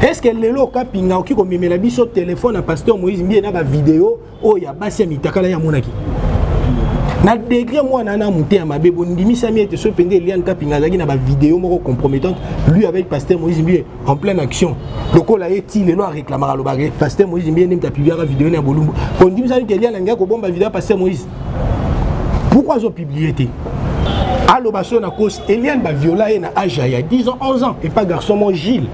Est-ce que lelo kapinga oki ko memela biso téléphone à pasteur Moïse Mbie na ba vidéo o ya basi mitakala ya monaki na degré moi nana muté ya mabe bondimi sami ete so pende Eliane kapinga zaki na ba vidéo moko compromettante lui avec pasteur Moïse Mbie en pleine action lokola eti lelo a réclamera lo ba pasteur Moïse Mbie nem ta publier la vidéo na bolumbu bondimi sami ke Eliane nga ko bomba vidéo pasteur Moïse pourquoi ils ont publié té allo baso na cause Eliane ba viola na âge ya 10 ans 11 ans et pas garçon mon Gilles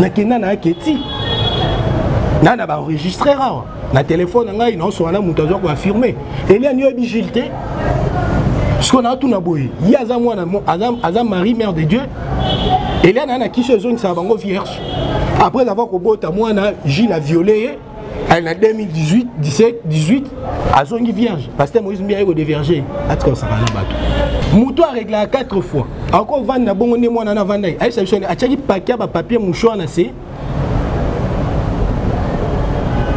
na kena na keti nana ba enregistrer rare na téléphone ngai non so na mutu zo ko affirmer Eliane yo bigilte ce qu'on a tout na boy yaza mwana azam Marie mère de Dieu Eliane ana kiso zo nsa bango vierge après avoir ko bota mwana Gilles a violé elle en 2018 17 18 azongi vierge pasteur Moïse Mbie a déverger atko ça na bato mutu a réglé 4 fois encore vanda bongo ne mwana na vanda ai sa biso a tchaki paquet ba papier mouchoir na c'est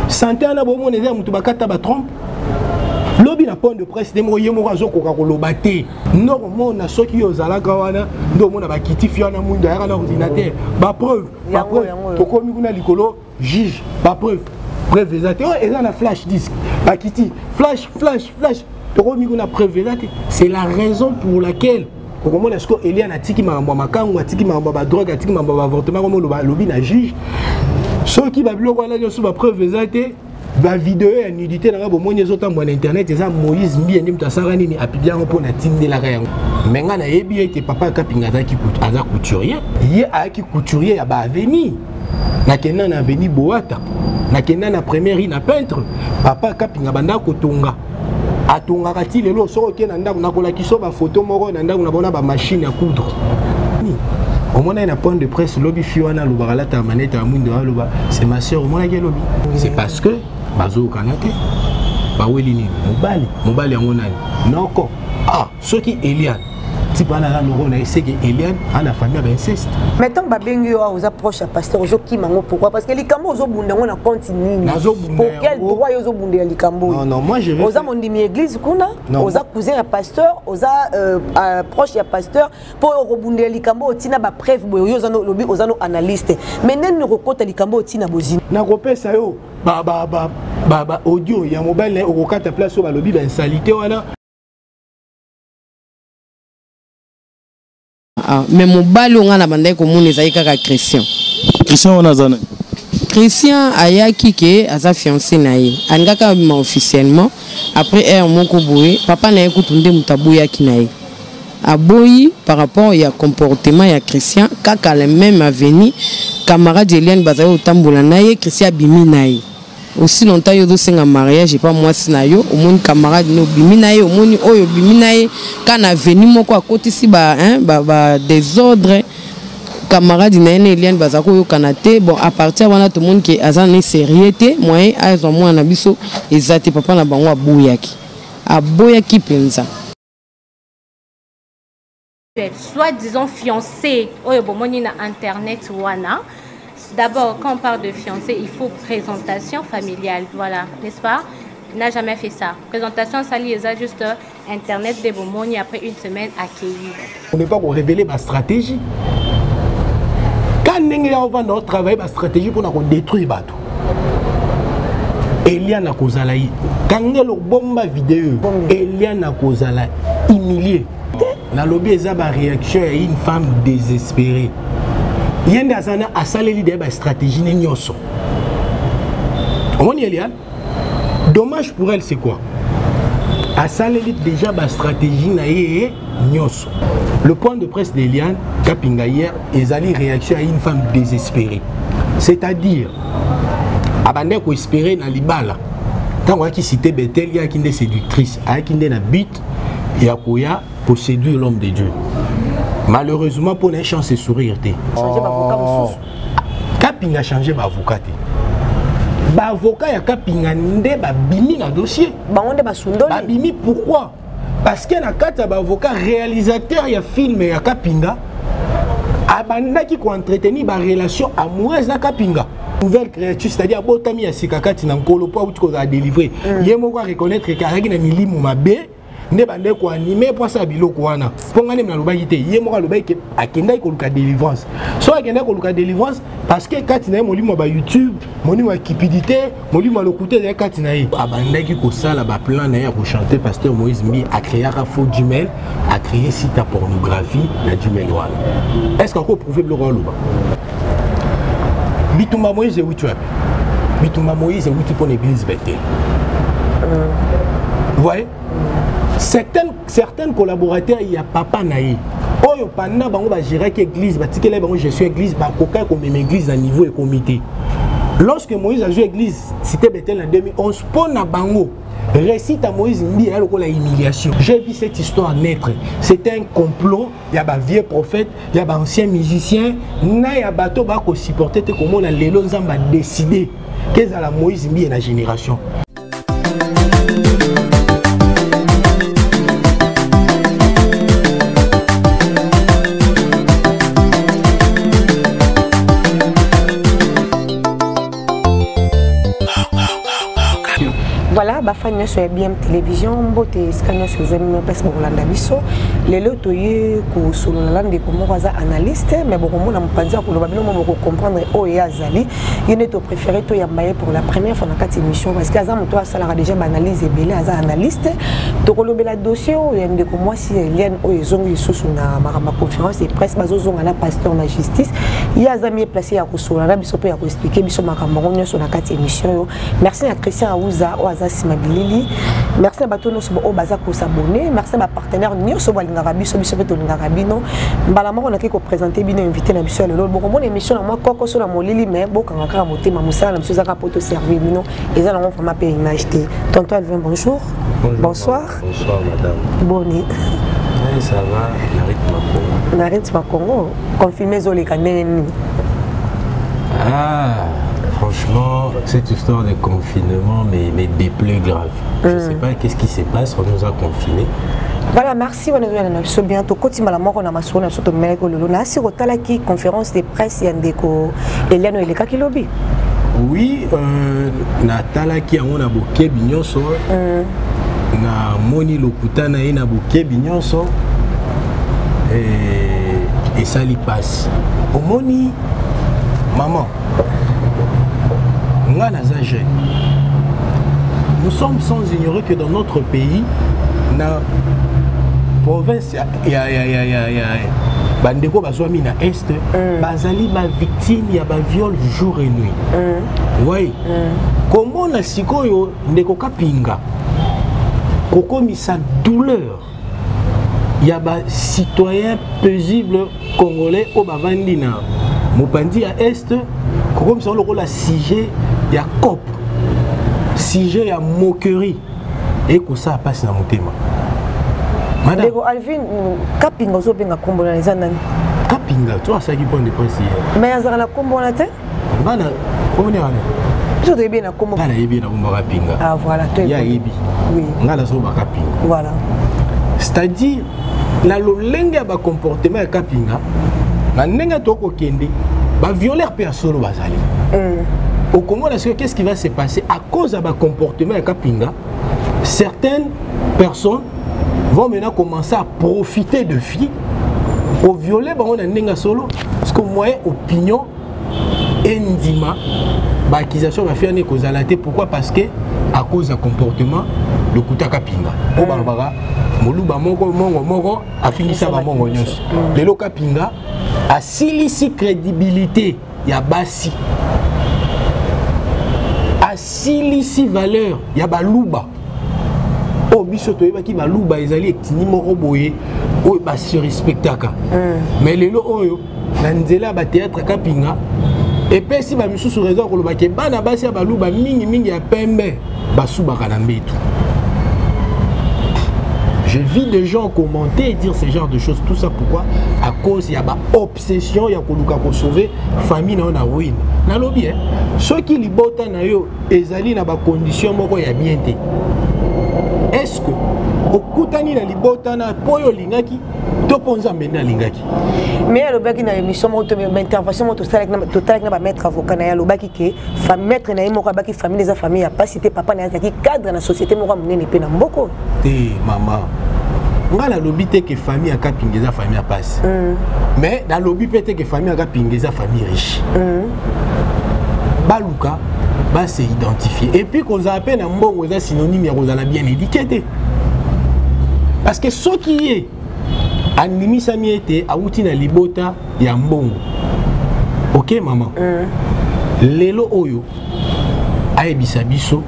santé na bomo ne mutu bakata ba trompe lobi na point de presse de moye mo razo ko ka lobate normalement na soki yo zala kawana ndo mona ba kiti fiana munda ya na ordinateur ba preuve to komi kuna likolo juge ba preuve preuve exacte et là na flash disque ba kiti flash to komi kuna preuve exacte c'est la raison pour laquelle comment est-ce que Eliane a tiki mamba makangu atiki mamba drogue atiki mamba avortement comme lobi na juge ceux qui va bloquer là sur ma preuve exacte va vidéo et nudité na bo monye zota mo na internet eza Moïse Mbie ndim tasara nini apibia ngo na tindela ka yango menga na yebi ete papa kapinga za ki aza couturier ye a ki couturier ya ba avenir na kena na avenir boata na kena na première na peintre papa kapinga banda kotonga atonga kati lelo soko ke na ndako na kola kiso ba photo moko na ndako na bona ba machine à coudre au moins il y a un point de presse lobby fiona lo baralata manette à mundo loba c'est ma sœur au moins il y a lobby c'est parce que bazo kanate ba welini mobali yango nani noko ah soki Eliane type na loro na c'est que Eliane a la famille ba inceste maintenant ba bengi yo aux approches à pasteur ozo kimango pourquoi parce que likambo ozo bunda ngo na continue pour quel droit yo ozo bunda likambo non moi je vais oza mondimi église kuna oza cousin ya pasteur oza proche ya pasteur pour rebunda likambo otina ba preuve boyo yo zano lobi oza no analyste mais nen rekota likambo otina bozina na kopesa yo ba audio ya mobile okokata place ba lobi ba insalité wana. Mais mon ballon on a bandé comme on est kaka Christian. Christian on a zana. Christian ayaki ke asa fiancé naïe. Angaka officiellement après un moko boye papa na ekotunde mutabuya kinaïe. Aboyi par rapport ya comportement ya Christian kaka le même avenir camarade Eliane bazayo utambola naïe Christian bimi naïe. Aussi longtemps yo do senga mariage et pas moi sinayo au monde camarade no biminaye au monde oyo biminaye kana venu moko à côté si ba désordre camarade na Eliane bazako yo kanate bon à partir wana tout le monde qui azana sérieuxté moyen azo moi na biso ezate papa na bango aboyaki penza soit disons fiancé oyo bomoni na internet wana. D'abord, quand on parle de fiancé, il faut présentation familiale, voilà, n'est-ce pas? Il n'a jamais fait ça. Présentation, ça lui a juste internet de Bomoni après une semaine accueilli. On n'est pas pour révéler ma stratégie. Quand on va notre travail, ma stratégie pour nous détruire bateau. Eliane a causé quand on bomba vidéo, Eliane a causé humilié. La lobby est ma réaction à une femme désespérée. Il y a des salé de stratégie n'ignoso. On y est dommage pour elle c'est quoi? A salé déjà ma stratégie n'ignoso. Le point de presse d'Eliane Kapinga hier est allé réaction à une femme désespérée. C'est-à-dire abandé ko espérer na libala. Quand on qui cité Bethel, il y a qui des séductrices, il y a qui des bit et akoya pour séduire l'homme de Dieu. Malheureusement, pour une chance de sourire. Kapinga a changé d'avocat. L'avocat a Kapinga a bimi dans dossier. Bimi pourquoi? Parce qu'il y a un avocat réalisateur de film et Kapinga a qui entretenu une relation amoureuse avec Kapinga. Nouvelle créature, c'est-à-dire Botami a Sikakati n'a pas délivré. Il y a reconnaître qu'il y a un milieu ne bande ko animer pour ça biloko wana ponga ne na lobaki te ye mo ka lobaki akenda ko luka délivrance so akenda ko luka délivrance parce que kati na molimo ba YouTube molimo cupidité molimo lokuté de kati na ye abandaki ko sala ba plan na ya ko chanter pasteur Moïse Mbi a créé un faux jumelle a créé site à pornographie la jumelle wana est-ce qu'on peut prouver le rôle là Bitumba Moïse où tu es Bitumba Moïse où tu pour l'église Bethel. Vous voyez certains collaborateurs il y a papa naï oyo pendant bango ba gérer l'église ba tikele bango je suis église ba koka comme même église à niveau et comité. Lorsque Moïse a joué l'église cité Bethel en 2011 pour na bango récite à Moïse Mbi a la humiliation. J'ai vu cette histoire naître. C'était un complot. Il y a des vieux prophètes, il y a des anciens musiciens. Il y a des bateaux qui supportaient comment les gens ont décidé que la Moïse Mbi est la génération. Voilà, bafanya sur bien télévision, bote scanner sur zone parce que Rolanda biso, les loto ye ko solo lande ko moza analyste mais beaucoup monde mpanza ko lobabino mo ko comprendre o ya zali, yene to préféré to yambaye pour la première fois dans cette émission parce que azam to asala déjà analyse et belé aza analyste to ko lobela dossier o yende ko moi si lien o ezongi susu na ma conférence et presse bazo zonga na pasteur na justice, ya azami placé ya ko solo na biso pe ya ko expliquer biso makambo nyonso na cette émission. Merci à Christian Aouza o Simabilili. Merci à Batono Sobo Baza pour s'abonner. Merci à ma partenaire Nio Sobo Lingarabi, Sobi Sobeto Lingarabino. Balama, on a qui présenté bien invité na biso le bon bon émission moi Coco sur la molili mais bon quand on a monté ma moussa la monsieur poto servir bino et ça on va payer une acheter. Tonton Alvin bonjour. Bonsoir. Bonsoir madame. Bonne. Ça va, Narit Makongo. Confirmé Zolé Kaneni. Ah. Franchement, cette histoire de confinement me déplaît grave. Je ne sais pas qu'est-ce qui se passe, on nous a confinés. Voilà, merci. On est bientôt. Quand on a mort, on a massé, on a sauté le na si rotala qui conférence de presse yandeko Eliano Eleka qui lobby. Oui, Natala qui a on a boké bignonso. Na moni lokutana ina boké bignonso. Et ça lui passe. Au moni, maman. Nous sommes sans ignorer que dans notre pays, dans la province, il y a Bandeko Bazouami na Est, Bazali ba victime, il y a ba viol jour et nuit. Oui. Comment la sikoyo ndeko kapinga, koko misa douleur, il y a ba citoyen paisible congolais au Bavandina, Mopandi à Est, comme ça le sujet il y a cop sujet il y a moquerie et que ça passe dans mon thème madame Dego Alvin kapinga zo benga kombo na ezana kapinga toi ça qui prend des presse mais azara na kombo na te bana comment dire je dois bien na kombo bana yebi na kombo kapinga ah voilà toi ya yebi oui ngala so ba kapinga voilà c'est-à-dire la lolenge ba comportement ya kapinga na nenga toko kende ba violeur pe solo bazali. Au Congo, qu'est-ce qui va se passer à cause de comportement de Kapinga? Certaines personnes vont maintenant commencer à profiter de filles pour violer Nenga solo parce que moi opinion endima l'accusation va faire pourquoi parce que à cause du comportement de Kuta Kapinga. Au Barbara Moluba Mongo a fini ça va Mongo nyos. Le Kapinga a silisi crédibilité ya basi. A silisi valeur ya baluba. O biso toyeba ki baluba ezali etini moko boye o ba se respectaka. Mais lelo oyo na nzela ba théâtre Kapinga et puis si ba misusu raison ko loba ke bana basi ya baluba mingi ya pembe basubaka na mbetu. Je vis des gens commenter et dire ce genre de choses. Tout ça pourquoi? À cause il y a une obsession, il y a pour sauver la famille dans la ruine. Dans le bien, ceux qui li botan na yo ezali na ba condition moko ya bien té. Est-ce que au kutani na li botan na poyo lingaki to ponza mbenda lingaki mais le baki na émission mo to intervention mo to sala na ba maître avocat na ya le baki ke maître na mo ka baki famille les famille a pas cité papa na zaki cadre na société mo ka munene pe na mboko te mama ngala lobi te que famille a kapingeza famille a passe mais dans lobi peut que famille a kapingeza famille riche baluka ba se identifier et puis qu'on appelle un mbongo est synonyme ya kozala bien éduqué parce que ce qui est animi sami ete auti na libota ya mbongo ok maman lelo oyo ayebisa biso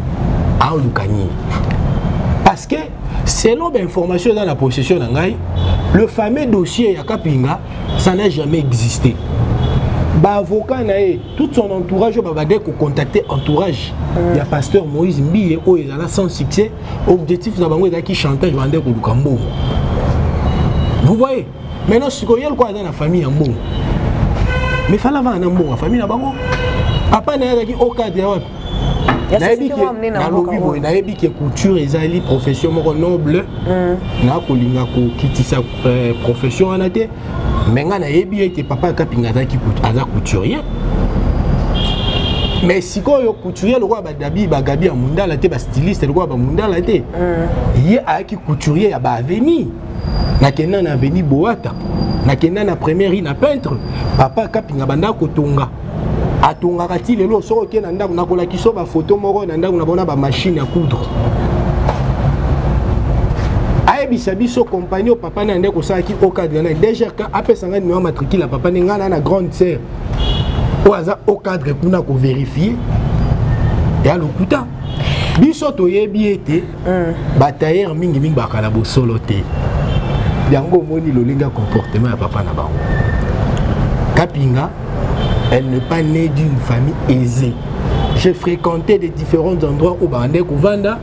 aolukani parce que selon l'information dans la possession d'Angaï, le fameux dossier ya Kapinga, ça n'a jamais existé. Bah avocat nae, tout son entourage va contacter entourage. Il y a pasteur Moïse Mbi et il a sans succès. Objectif na bango qui chantage vendeur ko lukambo. Vous voyez? Maintenant si koyel quoi dans la famille en bon. Mais fallait avoir un bon famille na bango. Papa na qui au cadre nayebi ke couture ezali profession moko noble na kolinga ko kitisa profession wana te mais nga nayebi ete papa Kapinga aza couturier mais sikoyo couturier lokwa badabi bagabi ya mundala te ba styliste lokwa ba mundala te ye aki couturier ya ba avenir nakenda na avenir Boata nakenda na première rue na peintre papa Kapinga banda kotonga atongaka ti lelo soko ke na ndako nakolaki so ba photo moko na ndako na bona ba machine à coudre ayebisa biso compagnie papa na ndeko salaki au cadre na déjà ka apesanga numéro matricule papa ni ngana na grande sœur o aza au cadre kuna ko vérifier ya lokuta biso toyebi ete batailleur mingi bakala bo solo te yango moni lolinga comportement ya papa na bango Kapinga. Elle n'est pas née d'une famille aisée. J'ai fréquenté des différents endroits où Bandé Kouvanda,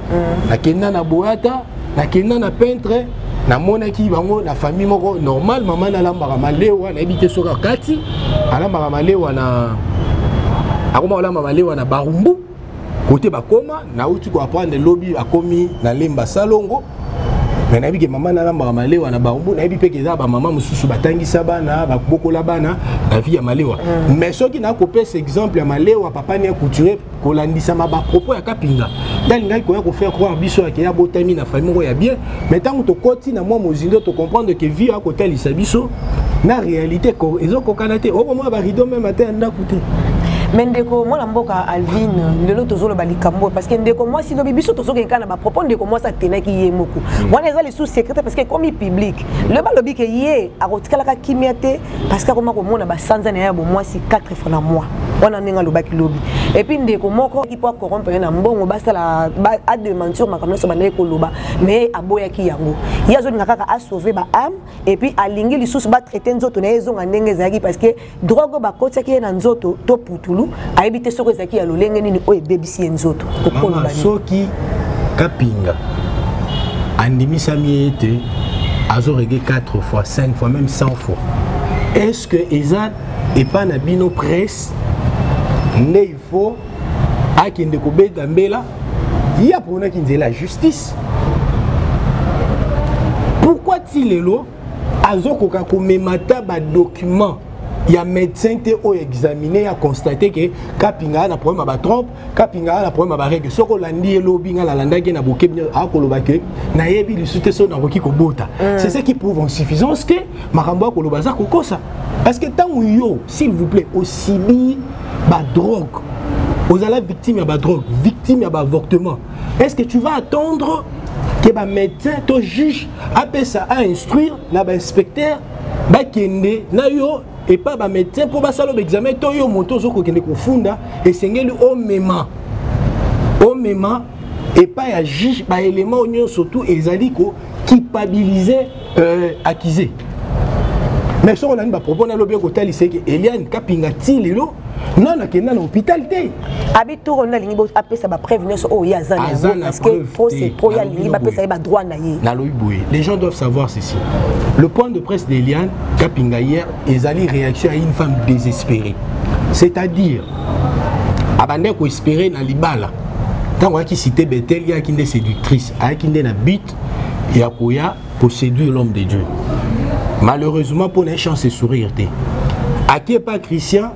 na kenda na Boata, na kenda na peintre, na monaki bango na famille moko normal maman na lambara malewa na habité soka kati, ala malewa na akoma ala malewa na Barumbu, côté bakoma na uti ko apprendre lobby akomi na Lemba Salongo. Mais nabi ke maman na lambara malewa na Barumbu na bi pe ke za ba maman mususu batangisa bana ba bokola bana na vie ya malewa mais ceux qui na kopé cet exemple ya malewa papa ne couturier kolandisa ma ba propos ya Kapinga dalinga ko ya faire croire biso ya ke ya botami na famille ko ya bien mais tant to koti na moi mozindo to comprendre que vie à côté lisa biso na réalité ko ezoko kanate o mo ba rido même matin nda coûter mais ndeko mwana mboka Alvin lelo tozolo balikambo parce que ndeko moi si no bibiso tozoke kana ba propos ndeko moi ça tenaki ye moko wana eza les sous secret parce que comme public le balobi ke ye akotikala ka kimiate parce que comment komona ba sanza na ya bo moi si 4 fois na mois wana ninga lobaki lobi et puis ndeko moko qui peut corrompre na mbongo basala a de mentir makamno so bandeko loba mais aboya ki yango yazo ninga kaka a sauver ba âme et puis alingi lisusu ba traiter nzoto na ezonga ndenge zaki parce que drogue ba kotya ki na nzoto to putulu ayebite soko ezaki ya lolenge nini oyo ebebisi nzoto kokoloba soki Kapinga andimisami ete azorege 4 fois 5 fois même 100 fois est-ce que eza epa na bino presse ne il faut akende kobeta mbela ya pona kinze la justice pourquoi tilelo azokoka komemata ba document il y a médecin qui ont examiné et a constaté que Kapinga a un problème à trompe, Kapinga a un problème à règle. Ce qu'on a dit, lobbying à la landa qui n'a pas à Kolobake, n'a pas eu soutien sur la roki Kobota. C'est ce qui prouve en suffisance que Maramba Kolobaza Kokosa. Parce que tant yo, s'il vous plaît, aussi bien la drogue, vous allez victime de la drogue, victime de l'avortement. Est-ce que tu vas attendre que le médecin, ton juge, appelle ça à instruire, l'inspecteur, Bakende, Nayo, et pas ba médecin pour passer l'examen to yo moto zo ko kende ko funda et sengeli o mema et pas ya juge ba élément union surtout ezali ko culpabiliser accusé mais so on a ba propos na lobby ko tali c'est que Eliane Kapinga tilelo non na kenda na hôpital te habito on a lingi bo apesa ba prévenir so o ya zana parce que faut c'est pro ya lingi ba pesa ba droit na ye na loyboye les gens doivent savoir ceci. Le point de presse d'Eliane Kapinga hier, ezali réaction à une femme désespérée. C'est-à-dire, abandé ko espérer na libala. Tant on a qui cité Bethel, il y a qui est séductrice, il y a qui est na but, il y a pour séduire l'homme de Dieu. malheureusement pour une chance de sourire à qui est pas Christian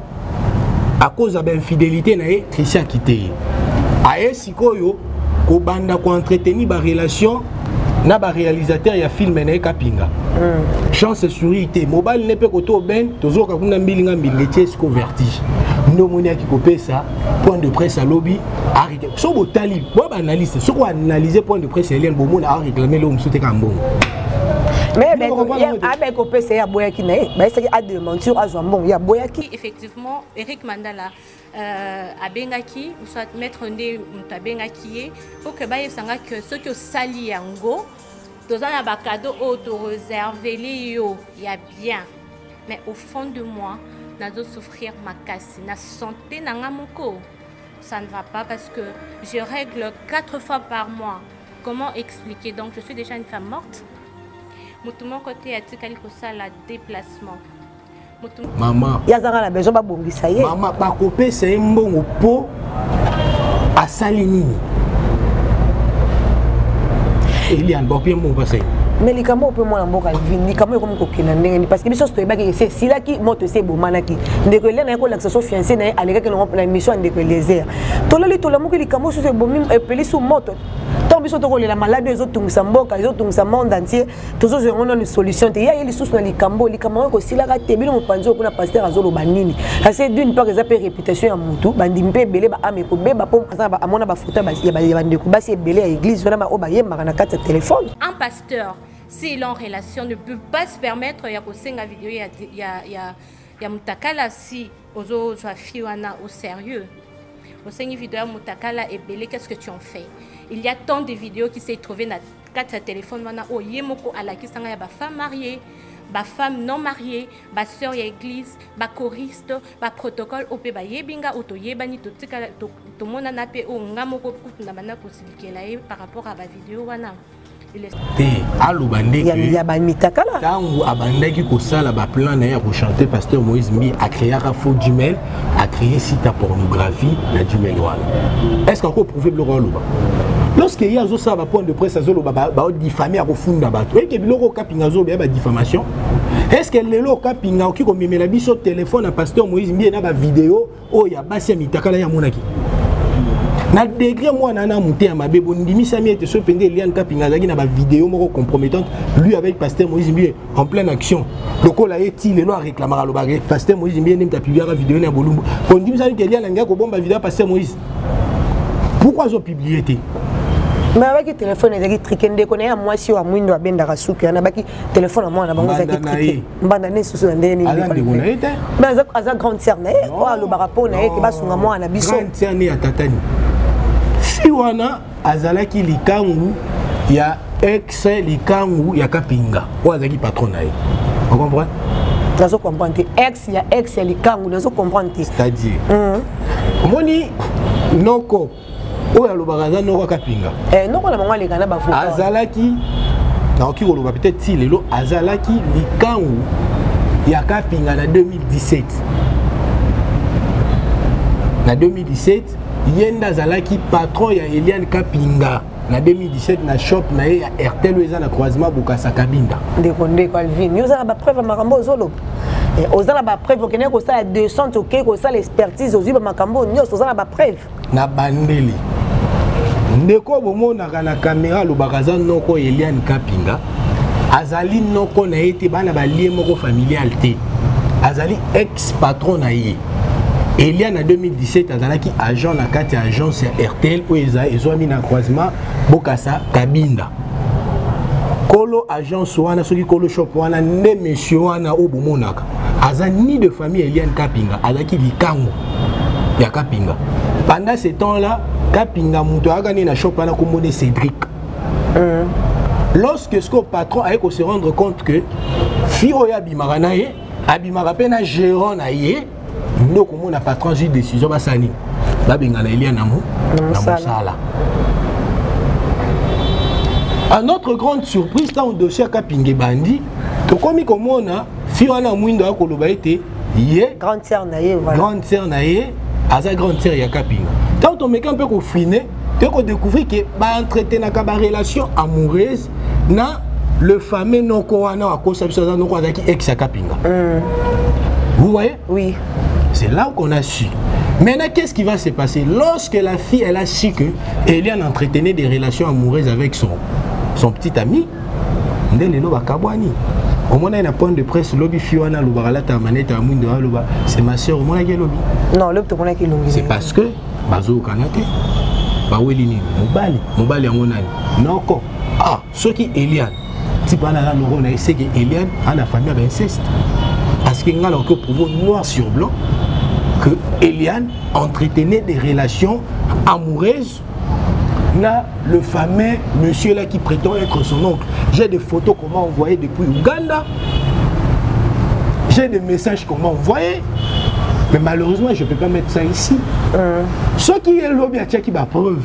à cause de l'infidélité Christian a quitté aye sikoyo ko banda ko entretenir ba relation na ba réalisateur ya film na kapinga chance sourire mobile ne peut koto ben tozo ka kuna mbilinga mbilinga ko vertige ndo moni aki kopesa point de presse à lobby arrêté so bo tali bo ba analyste so ko analyser point de presse Eliane bo mona a réclamer le msoute ka mbongo mais avec au PC ya boyaki na ba c'est a de mentir à Zambon ya boyaki effectivement Eric Mandala abengaki ou soit mettre ndé mutabengaki pour que ba yesanga que ceux qui sali yango tozana ba cadeau auto réservé yo ya bien mais au fond de moi nazo souffrir ma casse na santé na ngamoko ça ne va pas parce que je règle 4 fois par mois. Comment expliquer? Donc je suis déjà une femme morte. Mon côté a tikali ko sala déplacement. Maman. Yazanga la besoin ba bongisa ye. Maman ba kopé c'est mbongo po a sali nini. Eliane bopie mbongo passé. Mais les cameaux peut moi mboka vini les cameaux comme kokina ndenge parce que biso to ebaki c'est sila ki moto se bomanaki ndeko ele na ko l'accession fiancé na aleka que la mission ndeko les to lali to la moko les cameaux se bomi epeli sous moto tant biso to ko la malade les autres tungisa mboka les autres tungisa monde entier tozo on a une solution te ya les sous na les cameaux ko sila ka te bilo mo panzo ko na pasteur azolo banini assez d'une part ça peut réputation ya mutu bandi mpe belé ba ame ko beba po ba amona ba photo ba ya ndeko ba se belé à église wana ba o ba yemba na carte téléphone un pasteur s'il est en relation ne peut pas se permettre ya kosenga vidéo ya mutakala si ozo zwa fiwana au sérieux osengi vidéo ya mutakala et belé qu'est-ce que tu en fais il y a tant de vidéos qui s'est trouvé na carte téléphone wana o yemoko alakisanga ya ba femme mariée ba femme non mariée ba sœur ya église ba choriste ba protocole ope ba yebinga auto yebani to tika to mona na pe o ngamoko kutunda bana ko silikela par rapport à ba vidéo wana il y a mitakala tangu abandaki kosala ba plan na ya ko chanter pasteur Moïse Mbi a créé un faux dumel a créé site à pornographie na dumel wana est-ce qu'on peut prouver le rôle lorsque il y a ça ba point de presse azolo ba diffamer a kofunda bato et que biloko kapinga zo ba diffamation est-ce que lelo kapinga oki ko memela biso téléphone à pasteur Moïse Mbi na ba vidéo o ya basi mitakala ya monaki na degré moi nana monté à ma bébé ndimi sami était so pendé Eliane kapinga zaki na ba vidéo moko compromettante lui avec pasteur Moïse Mbi en pleine action lokola eti lelo a réclamer lo ba pasteur Moïse Mbi n'imta publier la vidéo na bolumbu on ndimi sami que Eliane nga ko bomba vidéo pasteur Moïse pourquoi zo publier té mais avec le téléphone ezaki trikende ko na moi si wa mwindo abenda kasuki na baki téléphone moi na bango zaki trike mbanda ne susu ndeni mais aza grande sœur na o alo barapo na ke basunga moi na biso grande sœur ni atatani fiwana azalaki likangu ya ex likangu ya kapinga o azaki patron na ye on comprend nazo comprendre ex ya ex likangu nazo comprendre c'est-à-dire moni noko oya lobakaza noko kapinga noko na mangwa lekana ba foto azalaki na oki koloba peut-être si lelo azalaki likangu ya kapinga na 2017 na 2017 yenda azalaki patron ya Eliane kapinga na 2017 na shop na ye ya RTL eza na croisement Bukasa Kabinda ndeko Alvin yo za ba preuve makambo ozolo ozala ba preuve okene ko sala 200 ok ko sala expertise oziba makambo nyos ozala ba preuve na bandeli ndeko bomonaka na caméra lobakaza noko Eliane kapinga azali noko na ete bana balie moko familial te azali ex patron na ye Eliane en 2017 azalaki agent na kati agence ya RTL où ezwami na croisement Bokassa Kabinda kolo agence wana soki kolo shop wana nde monsieur wana obomonaka aza ni de famille Eliane kapinga azaki likango ya kapinga pendant ce temps là kapinga muto agani na shop wana komone Cédric lorsque ce patron a se rendre compte que firo ya bimara na ye abimara pe na gérant na ye ndo komona patron j'ai décision basani babenga na Eliane na mosala. À notre grande surprise dans le dossier kapinge bandi to komi komona fiona mwindo akoloba ete ye grande sœur na ye voilà grande sœur na ye aza grande sœur ya kapinga tant on meka un peu ko finer te ko découvrir que ba entretenaka ba relation amoureuse na le fameux Nokoana à cause de ça, Nokoana qui ex-Kapinga. Vous voyez? Oui. C'est là qu'on a su. Maintenant, qu'est-ce qui va se passer? Lorsque la fille, elle a su que Eliane entretenait des relations amoureuses avec son petit ami, au moins, il y a un point de presse, lobby Fiona, c'est ma soeur, au moins, il y a lobby. Non, c'est parce que, Bazo Kanate, Bawelini, Mobali, non, ah, ce qui est Eliane, c'est que Eliane a la famille d'inceste. Parce qu'il y a encore prouvé noir sur blanc que Eliane entretenait des relations amoureuses là le fameux monsieur là qui prétend être son oncle. J'ai des photos qu'on m'a envoyées depuis Ouganda. J'ai des messages qu'on m'a envoyés. Mais malheureusement, je ne peux pas mettre ça ici. Ce qui est lobby à qui va preuve.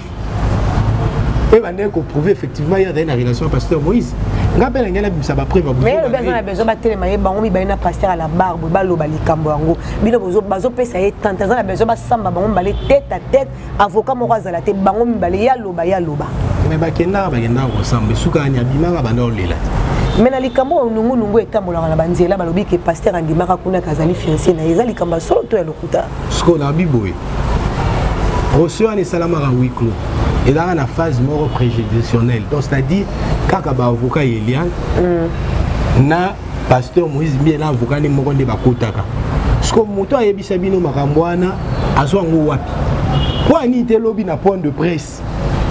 Et maintenant qu'on prouve effectivement il y a une relation à pasteur Moïse. Mais le a besoin de télémailler, il y a un pasteur à la barbe, il y a un besoin de samba, tête à tête, avocat moral à la tête, il y a loba. Mais mais na likambo nungu etambola na banzela balobi ke pasteur andimaka kuna kazali fiancé na ezali kamba solo to ya lokuta sko na biboye reçoit les salamara huis clos et dans la phase mort préjudicielle donc c'est-à-dire kaka ba avocat Eliane na pasteur Moïse bien na avocat ni moko nde bakotaka sko moto ayebisa bino makambwana azwango wapi kwa ni te lobi na point de presse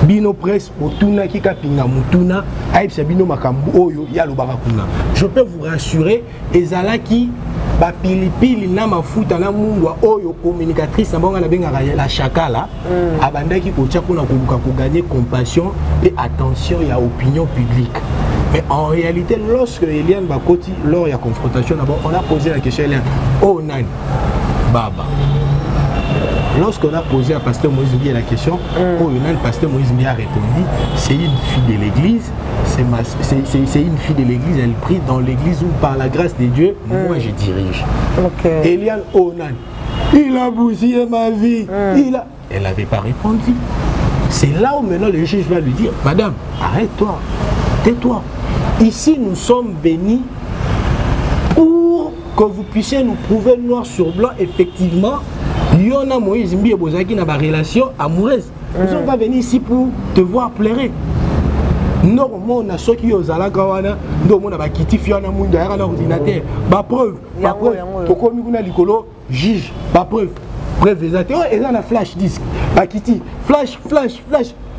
bino presse otuna kika pinga mutuna aibisa bino makambu oyo ya lobaka kuna. Je peux vous rassurer ezalaki ba pilipili na mafuta na mungwa oyo communicatrice na bonga na benga la chakala abandaki kotia kuna koluka ko gagner compassion et attention ya opinion publique. Mais en réalité lorsque Eliane Bakoti lors ya confrontation d'abord on a posé la question Eliane oh nani baba. Lorsqu'on a posé à pasteur Moïse la question, le pasteur Moïse a répondu, c'est une fille de l'église, c'est une fille de l'église, elle prie dans l'église où par la grâce de Dieu, moi je dirige. Eliane Onan, il a bousillé ma vie, elle n'avait pas répondu. C'est là où maintenant le juge va lui dire, madame, arrête-toi, tais-toi. Ici nous sommes venus pour que vous puissiez nous prouver noir sur blanc, effectivement, Yona Moïse Mbi et Bozaki n'a pas relation amoureuse. Nous on va venir ici pour te voir pleurer. Normalement, on a ceux qui ont à Gawana, nous on a quitté Fiona Munda, un ordinateur. Ba preuve, pourquoi nous avons l'écolo juge, ba preuve, preuve exacte. Et là on a flash disque, ba quitté, flash.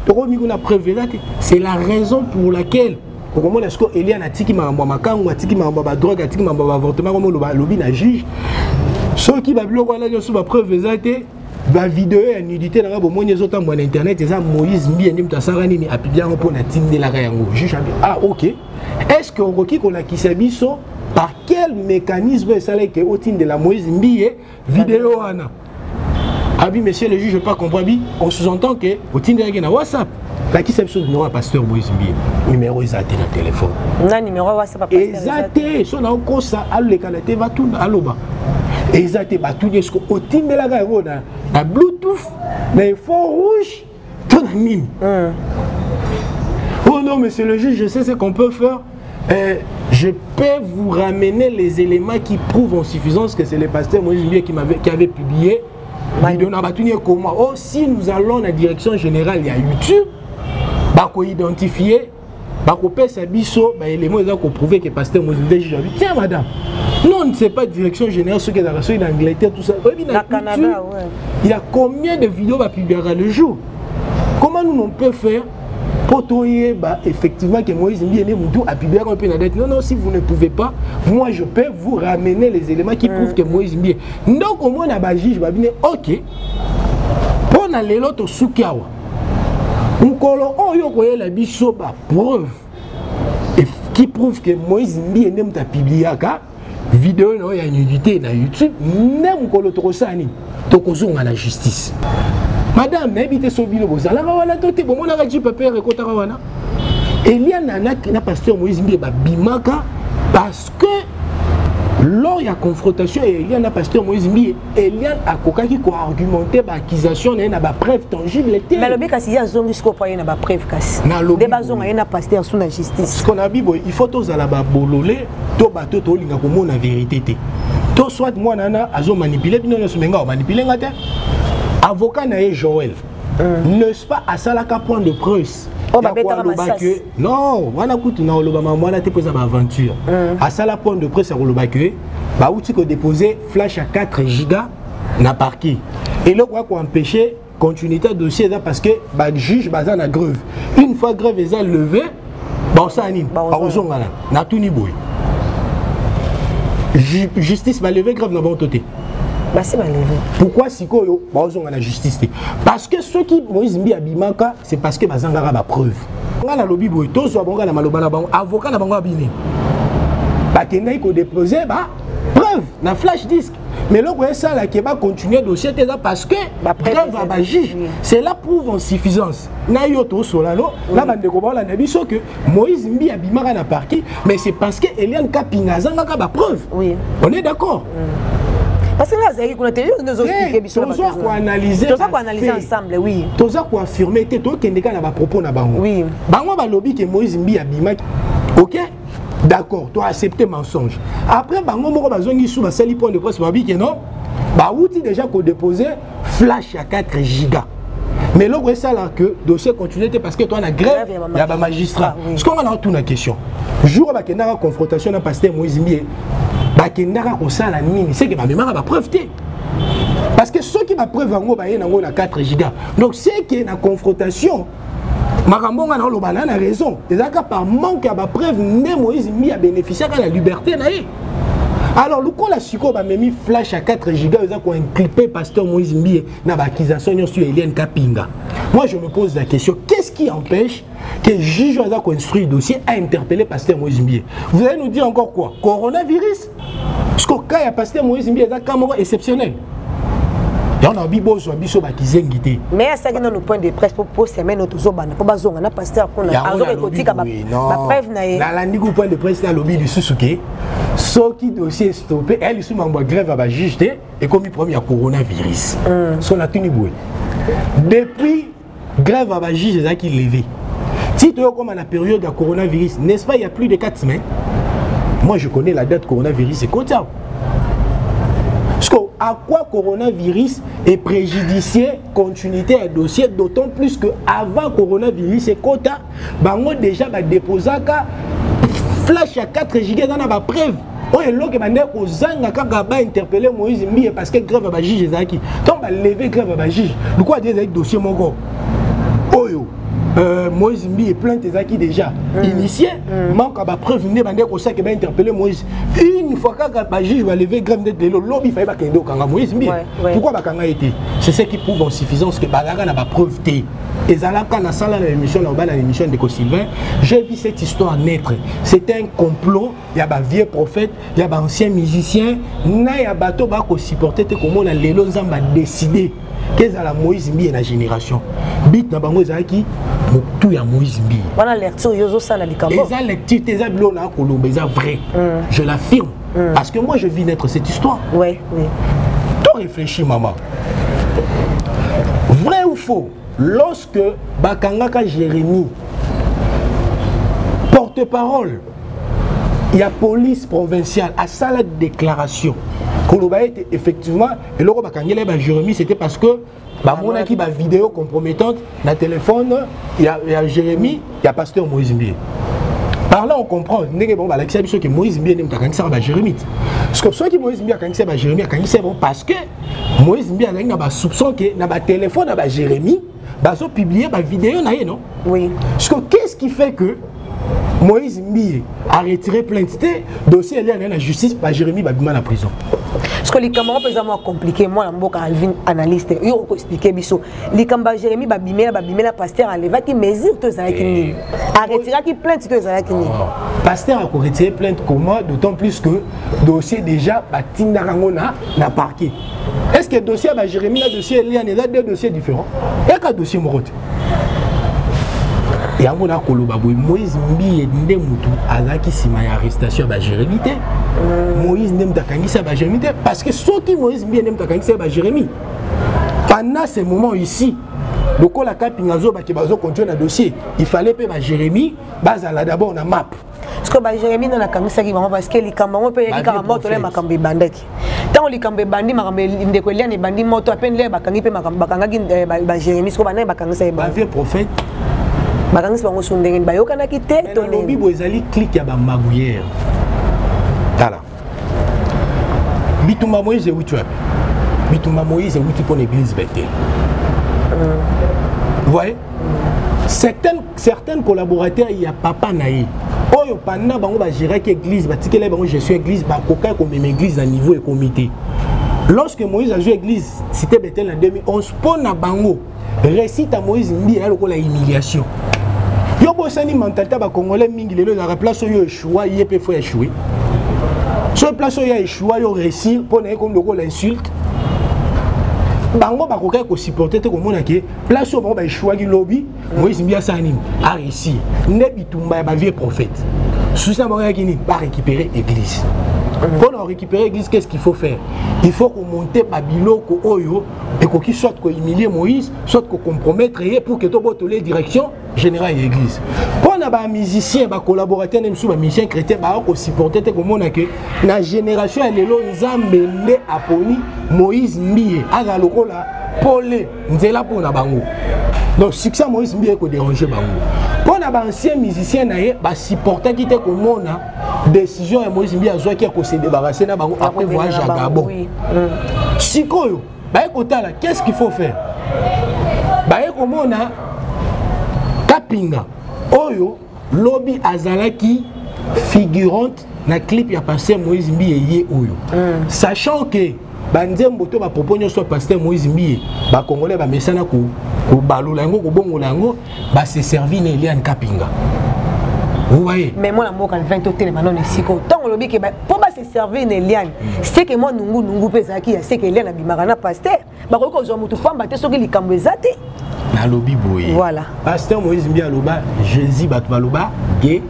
Pourquoi nous avons preuve exacte. C'est la raison pour laquelle. Comment est-ce que Eliane a tiki ma maman, a tiki ma drogue, a tiki ma avortement, comme le lobby na juge. Ceux qui va bloquer là sur ma preuve exacte, va vidéo et nudité dans le monde des autres en internet, et ça Moïse Mbi et Nimta Sarani ni apibia pour na team de la Rayango. Juge ah ok. Est-ce que Roki qu'on a qui s'abisso par quel mécanisme ça là que au team de la Moïse Mbi et vidéo ana. Ah oui monsieur le juge je pas comprendre bi, on sous-entend que au team de la WhatsApp. La qui s'appelle numéro à pasteur Moïse Mbi, numéro exacté dans le téléphone. Non numéro WhatsApp pasteur. Exacté, son encore ça à l'écalaté va tout à l'oba. Exacté, bah tout est au team de la gare, la Bluetooth, les fonds rouges, tout le mime. Oh non, monsieur le juge, je sais ce qu'on peut faire. Je peux vous ramener les éléments qui prouvent en suffisance que c'est le pasteur Moïse Mbi qui avait publié. Oh, si nous allons dans la direction générale, il y a YouTube, bah qu'on identifier, bah qu'on peut s'abisso, bah les mots ils ont prouvé que pasteur Moïse Mbi. Tiens madame. Non, on ne sait pas direction générale, ce qui est dans l'Angleterre, tout ça. Canada, ouais. Il y a combien de vidéos va publier le jour? Comment nous on peut faire pour trouver bah, effectivement que Moïse Mbi est né à publier un peu dans la non, non, si vous ne pouvez pas, moi je peux vous ramener les éléments qui prouvent que Moïse Mbi est. Donc au moins, on a un juge va dire ok, pour aller l'autre soukawa, on colo, on y a la biso, preuve qui prouve que Moïse Mbi est né à publier vidéo non il y a une nudité dans YouTube même ko l'autre sani to kozonga la justice madame n'habite sobino bozala wana tote bon on a dit papa rekota wana Eliane na pasteur Moïse Mbi ba bimaka parce que lors il y a confrontation et il y a un pasteur Moïse Mbi Eliane a coca qui argumenté l'accusation n'a pas preuve tangible. Mais le but c'est y a zone jusqu'au point n'a pas preuve casse. Des bazons il y a pasteur sous la justice. Ce qu'on a dit il faut tous à la bololé to bateau to linga ko mona vérité té. To soit moi nana azo manipuler bino no sumenga manipuler ngate. Avocat na Joël. N'est-ce pas à ça la point de preuve. Non, on a coûté dans le moment là, tu peux avoir aventure. À ça la point de presse à Rolobaque, bah où tu peux déposer flash à 4 gigas na parquet. Et là quoi qu'on empêcher continuité de dossier là parce que bah juge bazan a grève. Une fois grève est levé, bah ça anime. Bah on a na tout ni boy. Justice va lever grève na bon côté. Bah c'est mal levé. Pourquoi si quoi yo bah on a la justice parce que ceux qui Moïse Mbi abimaka c'est parce que bazanga ba preuve. On a lobby boy to so bonga na maloba na bango avocat na bango abini. Ba kenai ko déposer ba preuve na flash disk. Mais là quoi ça là qui va continuer dossier là parce que grève va juge. C'est la preuve en suffisance. Na yo to so là là bande ko ba na biso que Moïse Mbi abimaka na parquet mais c'est parce que Eliane Kapinga zanga ka ba preuve. Oui. On est d'accord. Parce que là, c'est qu'on a télé, nous avons expliqué. Tout ça pour analyser. Tout ça pour analyser ensemble, oui. Tout ça pour affirmer. Tout ce qui a propos na bango. Oui. Bango ba lobby que Moïse Mbi abima. Ok. D'accord. Tu as accepté mensonge. Après bango moko bazongi sous basali point de presse babi que non. Ba outil déjà qu'on déposé flash à 4 gigas. Mais là, c'est ça là que le dossier continue parce que toi, on a grève, il y a un magistrat. Ce qu'on a tout la question. Jour où il y a une confrontation avec le pasteur Moïse Mbi. C'est que ma va preuve. Parce que ceux qui m'a preuve en 4 gigas. Donc c'est qu'il y a une confrontation. Marambonga a raison. C'est-à-dire par manque de preuve, Moïse Mbi a bénéficié de la liberté. Alors, le coup, la mis flash à 4 gigas, ils ont clippé pasteur Moïse Mbi dans l'accusation sur Eliane Kapinga. Moi, je me pose la question, qu'est-ce qui empêche que le juge a construit le dossier à interpeller pasteur Moïse Mbi? Vous allez nous dire encore quoi? Coronavirus? Parce que quand il y a pasteur Moïse Mbi, il y a un cas exceptionnel. Et on a dit bon, mais à ça que nous point de presse pour semaine notre zobana pour bazo on a pasteur qu'on a azo écotique ba preuve na la ndigo point de presse na lobby du Susuke ce qui dossier stoppé elle sous membre grève va juge et comme premier coronavirus son a tenu boy depuis grève va juge ça qui levé si tu comme la période de coronavirus n'est-ce pas il y a plus de 4 semaines moi je connais la date coronavirus c'est comme ça. À quoi coronavirus est préjudicié continuité et dossier d'autant plus que avant coronavirus et quota bango déjà ba déposer flash à 4 gigas dans la preuve on est là que bande ko zanga ka ba interpeller Moïse Mbi parce que grève ba juge ezaki donc ba lever grève ba juge pourquoi dire avec dossier moko oyo Moïse Mbi est plainte ezaki déjà initié manque à preuve ne bande ko ça que ba interpeller Moïse une fois que ba juge va lever grève de lobby fallait ba kendo kanga Moïse Mbi pourquoi ba kanga été c'est ce qui prouve en suffisance que bagarre na ba preuve té ezalaka na sala na émission là ba na émission de Sylvain j'ai vu cette histoire naître c'était un complot il y a ba vieux prophète il y a ba ancien musicien na ya bato ba ko supporter te comment na lelo nzamba décider qu'est-ce la Moïse Mbi et la génération bit na bango ezaki tout ya Moïse Mbi voilà lecture yozo sala likambo eza lecture teza bilona koloba eza vrai je l'affirme parce que moi je vis naître cette histoire oui tout réfléchis maman vrai ou faux lorsque bakangaka Jérémie porte-parole il y a police provinciale à ça la déclaration Koloba était effectivement et le bakangela ba Jérémie c'était parce que bah mon qui ba vidéo compromettante na téléphone il y a Jérémie il y a pasteur Moïse Mbi par là on comprend ndenge bon ba l'accès biso que Moïse Mbi nem takangisa ba Jérémie parce que ceux qui Moïse Mbi akangisa ba Jérémie akangisa bon parce que Moïse Mbi a na ba soupçon que na ba téléphone na ba Jérémie ba so publier ba vidéo na non oui parce que qu'est-ce qui fait que Moïse Mbi a retiré plainte dossier est allé à la justice par Jérémie babima la prison. Parce que les camarades peuvent avoir compliqué moi en Alvin analyste il faut expliquer biso les camarades Jérémie babima pasteur a levé qui mesure tous avec ni a retiré qui plainte tous avec ni pasteur a retiré plainte comment d'autant plus que dossier déjà batinda rangona na parquet. Est-ce que dossier ba Jérémie le dossier il y a deux dossiers différents et qu'un dossier morote Et à mon akoloba Moïse Mbiye ndé mutu azaki sima ya arrestation ba Jérémie té. Moïse ndé mtakangisa ba Jérémie té parce que soki Moïse Mbiye ndé mtakangisa ba Jérémie. Pendant ce moment ici, le col a capingazo ba kebazo continuer na dossier, il fallait pe ba Jérémie bazala d'abord na map. Parce que ba Jérémie na kangisa ki bango parce que likamba mo pe likamba moto le makambe bandaki. Tant likambe bandi makambe ndeko eliane bandi moto apen le bakangi pe makambe bakangaki ba Jérémie ko bana bakangisa ba vieux prophète bakangisi bango sundenge bayokana ki te to le bibo ezali clique ya ba magouillère. Tala. Bitumba Moïse wutu api. Bitumba Moïse wutu pour l'église Bethel. Vous voyez? Certains collaborateurs, il y a papa naï. Oh, pendant bango ba gérer l'église, ba tikele bango gestion église, ba koka comme même église à niveau et comité. Lorsque Moïse a joué église, c'était Bethel en 2011, pour na bango récite à Moïse Mbiye a la humiliation. Yo bosani mentalité ba congolais mingi lelo na place yo échoué, yé faut échouer. Sur place yo échoué, yo réussir pour na comme le l'insulte. Bango ba koka ko supporter te ko mona ke place yo ba échoué ki lobby, Moïse Mbiye sani a réussi. Ne bitumba ba vieux prophète. Sous ça ba kini ba récupérer église. Pour récupérer l'église, qu'est-ce qu'il faut faire? Il faut qu'on monte Babylone, et qu'on soit humilier Moïse, soit qu'on compromettre pour que tout le monde ait direction générale de l'église. Pour les musiciens, les collaborateurs, les musiciens chrétiens, ils supportent que la génération elle est apponi Moïse Mbiye, Paul Nzela pour na bango. Donc succès Moïse Mbiye ko déranger bango. Pour les anciens musiciens ils supportent qui était comme on a décision de Moïse Mbiye azwa qui a se débarrasser na bango après voyage à Gabon. Sikoyo, qu'est-ce qu'il faut faire? Comme on a Kapinga, Oyo, Lobby Azalaki figurante na clip ya pasteur Moïse Mbiye yé Oyo. Sachant que Banzembo to ba proposer soit pasteur Moïse Mbiye, ba congolais ba mesana ko balola ngo ko bongola ngo ba se servir na Eliane Kapinga. Vous voyez? Mais moi, je suis 20 hôtels, maintenant, tant que je pour se servir de Eliane, c'est que moi, nous pesaki, c'est que Eliane a bimarana pasteur. Bah, quand je me trouve pas, c'est que les cambezate. Na lobby boy. Voilà. Pasteur Moïse Mbiye aloba, Jésus batbaloba, gay.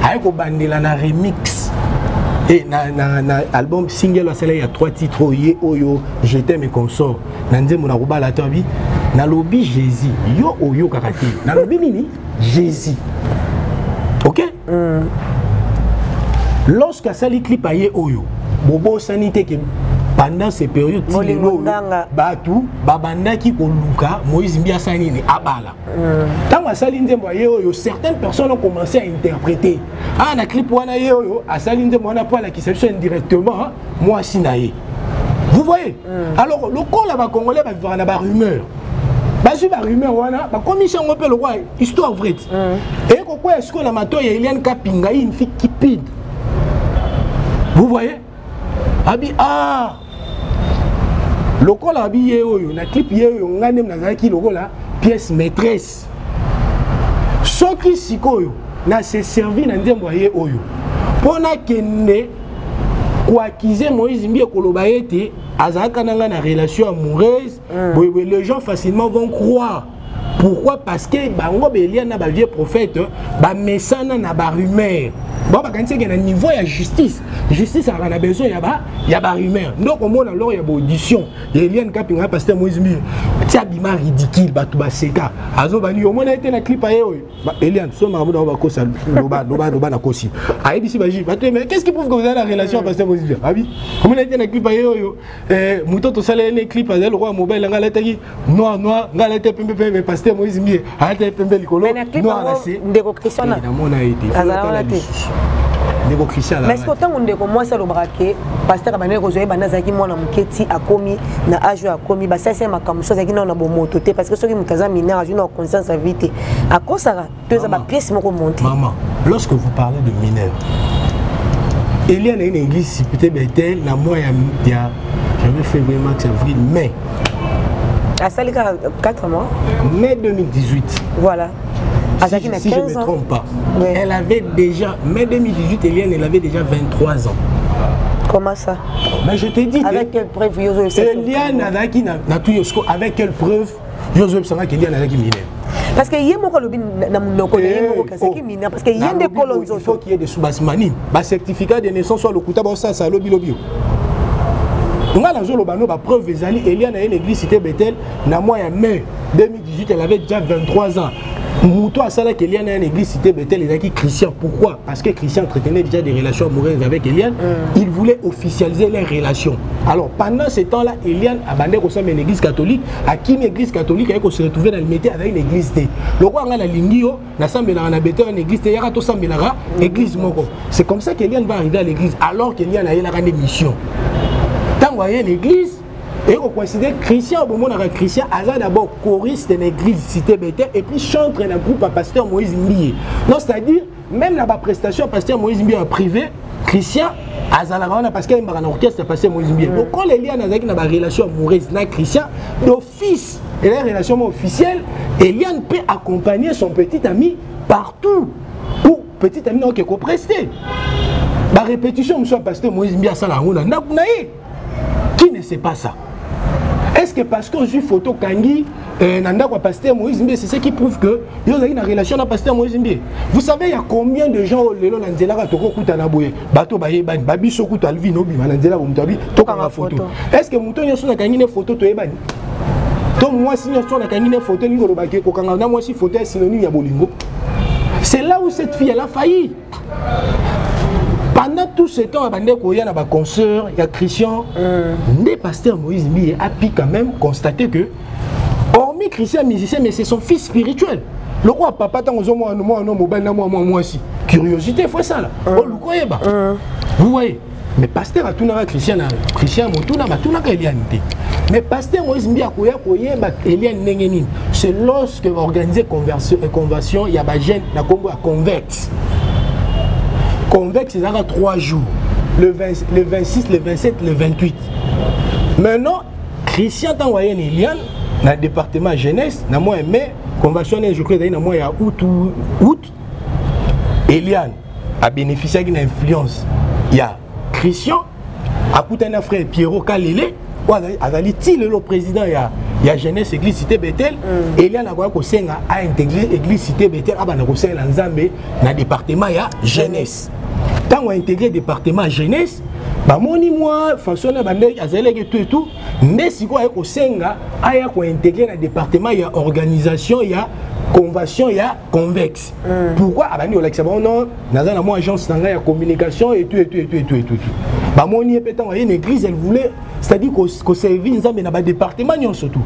Avec au bandela na remix. Et na album single, il y a 3 titres, Oyo, Je t'aime et consort. Nandé mon arouba la tobi. Na lobby Jésus, yo Oyo kakati. Na lobby mini, Jésus. Ok? Lorsque ça les clip aye Oyo, bobo sanité que pendant ces périodes Batou, Babanda qui Koluka, Moïse Mbiye sani ni abala. Tant que ça l'inde moye Oyo, certaines personnes ont commencé à interpréter. Ah, na clip wana ye Oyo, à ça l'inde moana pas la qui s'appelle indirectement, moi sinaye. Vous voyez? Alors le col là-bas congolais va vivre na rumeur. Basu ba rumeur wana ba commission on peut le voir histoire vraie. Et pourquoi est-ce que la mato ya Eliane Kapinga une fille qui pide. Vous voyez? Abi le col abi yo na clip yo ngane na ki logo la pièce maîtresse. Soki sikoyo na se servi na ndembo ye oyo. Pona kende ko accuser Moïse Mbiye koloba ete azaka nanga na relation amoureuse, les gens facilement vont croire. Pourquoi? Parce que bango belia na ba vieux prophète, ba mesana na ba rumeur. Bon ba kanise na niveau ya justice. Justice a besoin ya ba rumeur. Donc au monde alors il y a audition. Eliane Kapinga pasteur Moïse Mbiye. Tia bima ridicule ba tuba seka. Azo bani yo mona été na clip ayo. Eliane so ma ba ko sa loba na kosi. Ayi bisi ba ji. Mais qu'est-ce qui prouve que vous avez la relation pasteur Moïse Mbiye? Abi. Comment on a été na clip ayo muto to sala les clips azal roi mobile ngala taki noir ngala été pembe pasteur Moïse Mbiye. A été pembe likolo. Noir na se. Ndeko Christian na mona été. Mais est-ce que tant on déco moi ça le braquer pasteur abané ko zoé banazaki mwana muketi akomi na âge akomi ba ça c'est ma comme chose qui na bon moto parce que ceux qui mutaza mineur a une conscience à vite à cause ça deux ba pièce moko monter. Maman, lorsque vous parlez de mineur, il y a une église peut-être Bethel na moi il y a j'avais février mars avril mai. À ça les 4 mois. Mai 2018. Voilà. Si je ne me trompe pas, elle avait déjà, mai 2018, Eliane, elle avait déjà 23 ans. Comment ça? Mais je te dis avec quelle preuve Eliane avec quelle preuve Eliane a mineur. Parce que y a beaucoup de parce que y a des colons. Il faut qu'il y ait des sous-bassemani. Le certificat de naissance soit le Koutaba, ça c'est lobby. On a la preuve, Eliane a une église cité Bethel, dans mois de mai 2018, elle avait déjà 23 ans. Moutou a ça qu'Eliane a une église cité Bethel, il a dit Christian. Pourquoi? Parce que Christian entretenait déjà des relations amoureuses avec Eliane. Il voulait officialiser les relations. Alors pendant ce temps-là, Eliane a bandé au sein d'une église catholique. À qui une église catholique a se retrouvé dans le métier avec une église. Le roi a la lingio, n'a semblé dans la bêtise, une église, il y a tout ça, église moko. C'est comme ça qu'Eliane va arriver à l'église, alors qu'Eliane a eu la grande mission. Tant qu'on a l'église, et on considère Christian, au moment où Christian a d'abord choriste de l'église cité Bethel et puis chante dans le groupe à pasteur Moïse Mbié. Donc c'est-à-dire, même la prestation à pasteur Moïse Mbié en privé, Christian a parce qu'il y a un orchestre à pasteur Moïse Mbié. Donc quand les liens avec une relation amoureuse avec Christian, d'office, et la relation officielle, Eliane peut accompagner son petit ami partout. Ou petit ami qui est presté. La répétition, monsieur pasteur Moïse Mbié à Salahouna, qui ne sait pas ça? Est-ce que parce que j'ai photo Kangi, Nanda ou pasteur Moïse Mbié, c'est ce qui prouve que il y a une relation avec pasteur Moïse Mbié? Vous savez, il y a combien de gens le long de la Toko Koutanaboye, Bato Baye, Babi Sokou Talvino, Bimanandela, Boumtabi, Toka ma photo. Est-ce que Mouton y a son Kangi une photo to Ebani? Donc moi, si on a Kangi une photo, Ningo Lobake, Kokanga, moi si photo est synonyme à Bolingo. C'est là où cette fille elle a failli. Pendant tout ce temps, il y a un concert, il y a Christian. Le pasteur Moïse Mbié a pu quand même constater que, hormis Christian musicien, mais c'est son fils spirituel. Le roi papa, moi aussi. Curiosité, il faut ça là. Vous voyez? Mais pasteur a tout dans Christian, mais pasteur Moïse Mbié a Eliane, c'est lorsque va organiser conversion, il y a des jeunes qui sont convex. Convex, c'est 3 jours. Le 26, le 27, le 28. Maintenant, Christian a envoyé Eliane dans le département jeunesse, dans le mois de mai, convention, je crois, dans le mois d'août. Eliane a bénéficié d'une influence. Il y a Christian, a coûté un frère Pierrot Kalele, le président, il y a jeunesse église cité Bethel. Eliane a intégré l'église cité Bethel dans le département jeunesse. Quand on a intégré le département jeunesse, moi, façon tout, mais si on a intégré le département, il y a organisation, il y a convention, il y a convexe. Pourquoi? Non, dans la agence de communication et tout. Une église, elle voulait, c'est-à-dire qu'on servit dans le département, surtout.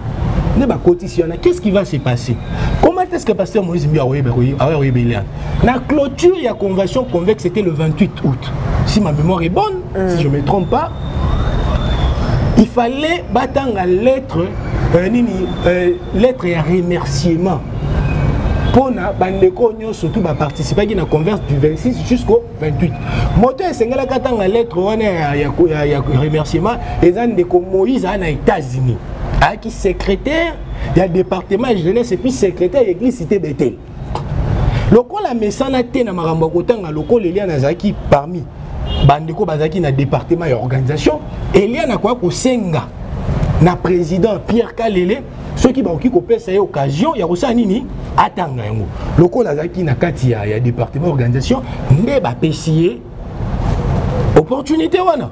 Qu'est-ce qui va se passer? Comment est-ce que le pasteur Moïse Mbié a eu la clôture et la convention convexe, c'était le 28 août. Si ma mémoire est bonne, si je ne me trompe pas, il fallait battre la lettre et un remerciement. Pour que surtout participer à la converse du 26 jusqu'au 28. Moto est la lettre et un remerciement et Moïse aux États-Unis. Qui secrétaire du département jeunesse et puis secrétaire de l'église cité Bethel. Lokola la mesana te na marambo kotanga lokola Eliane azaki parmi bandeko bazaki na département et organisation, Eliane a quoi ko senga na président Pierre Kalele ceux qui ba oki ko pesa occasion ya kosa nini atanga yango. Lokola azaki na kati ya département organisation nde ba pesier opportunité wana.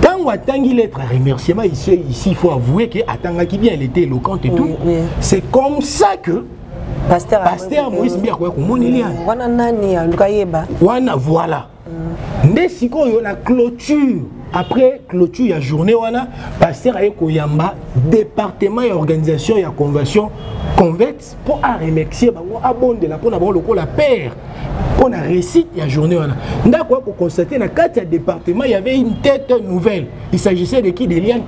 Quand on attend lettre à remerciement ici, il faut avouer que qui bien, elle était éloquente et tout. Oui. C'est comme ça que pasteur Moïse Mbié a voilà. Mais si on a clôture, après clôture, il y a journée, pasteur a Koyamba, département et organisation et convention convexe pour remercier, abonder la pour la paire. On a récité la journée. D'accord, pour constater, dans le cadre du département, il y avait une tête nouvelle. Il s'agissait de qui? D'Eliane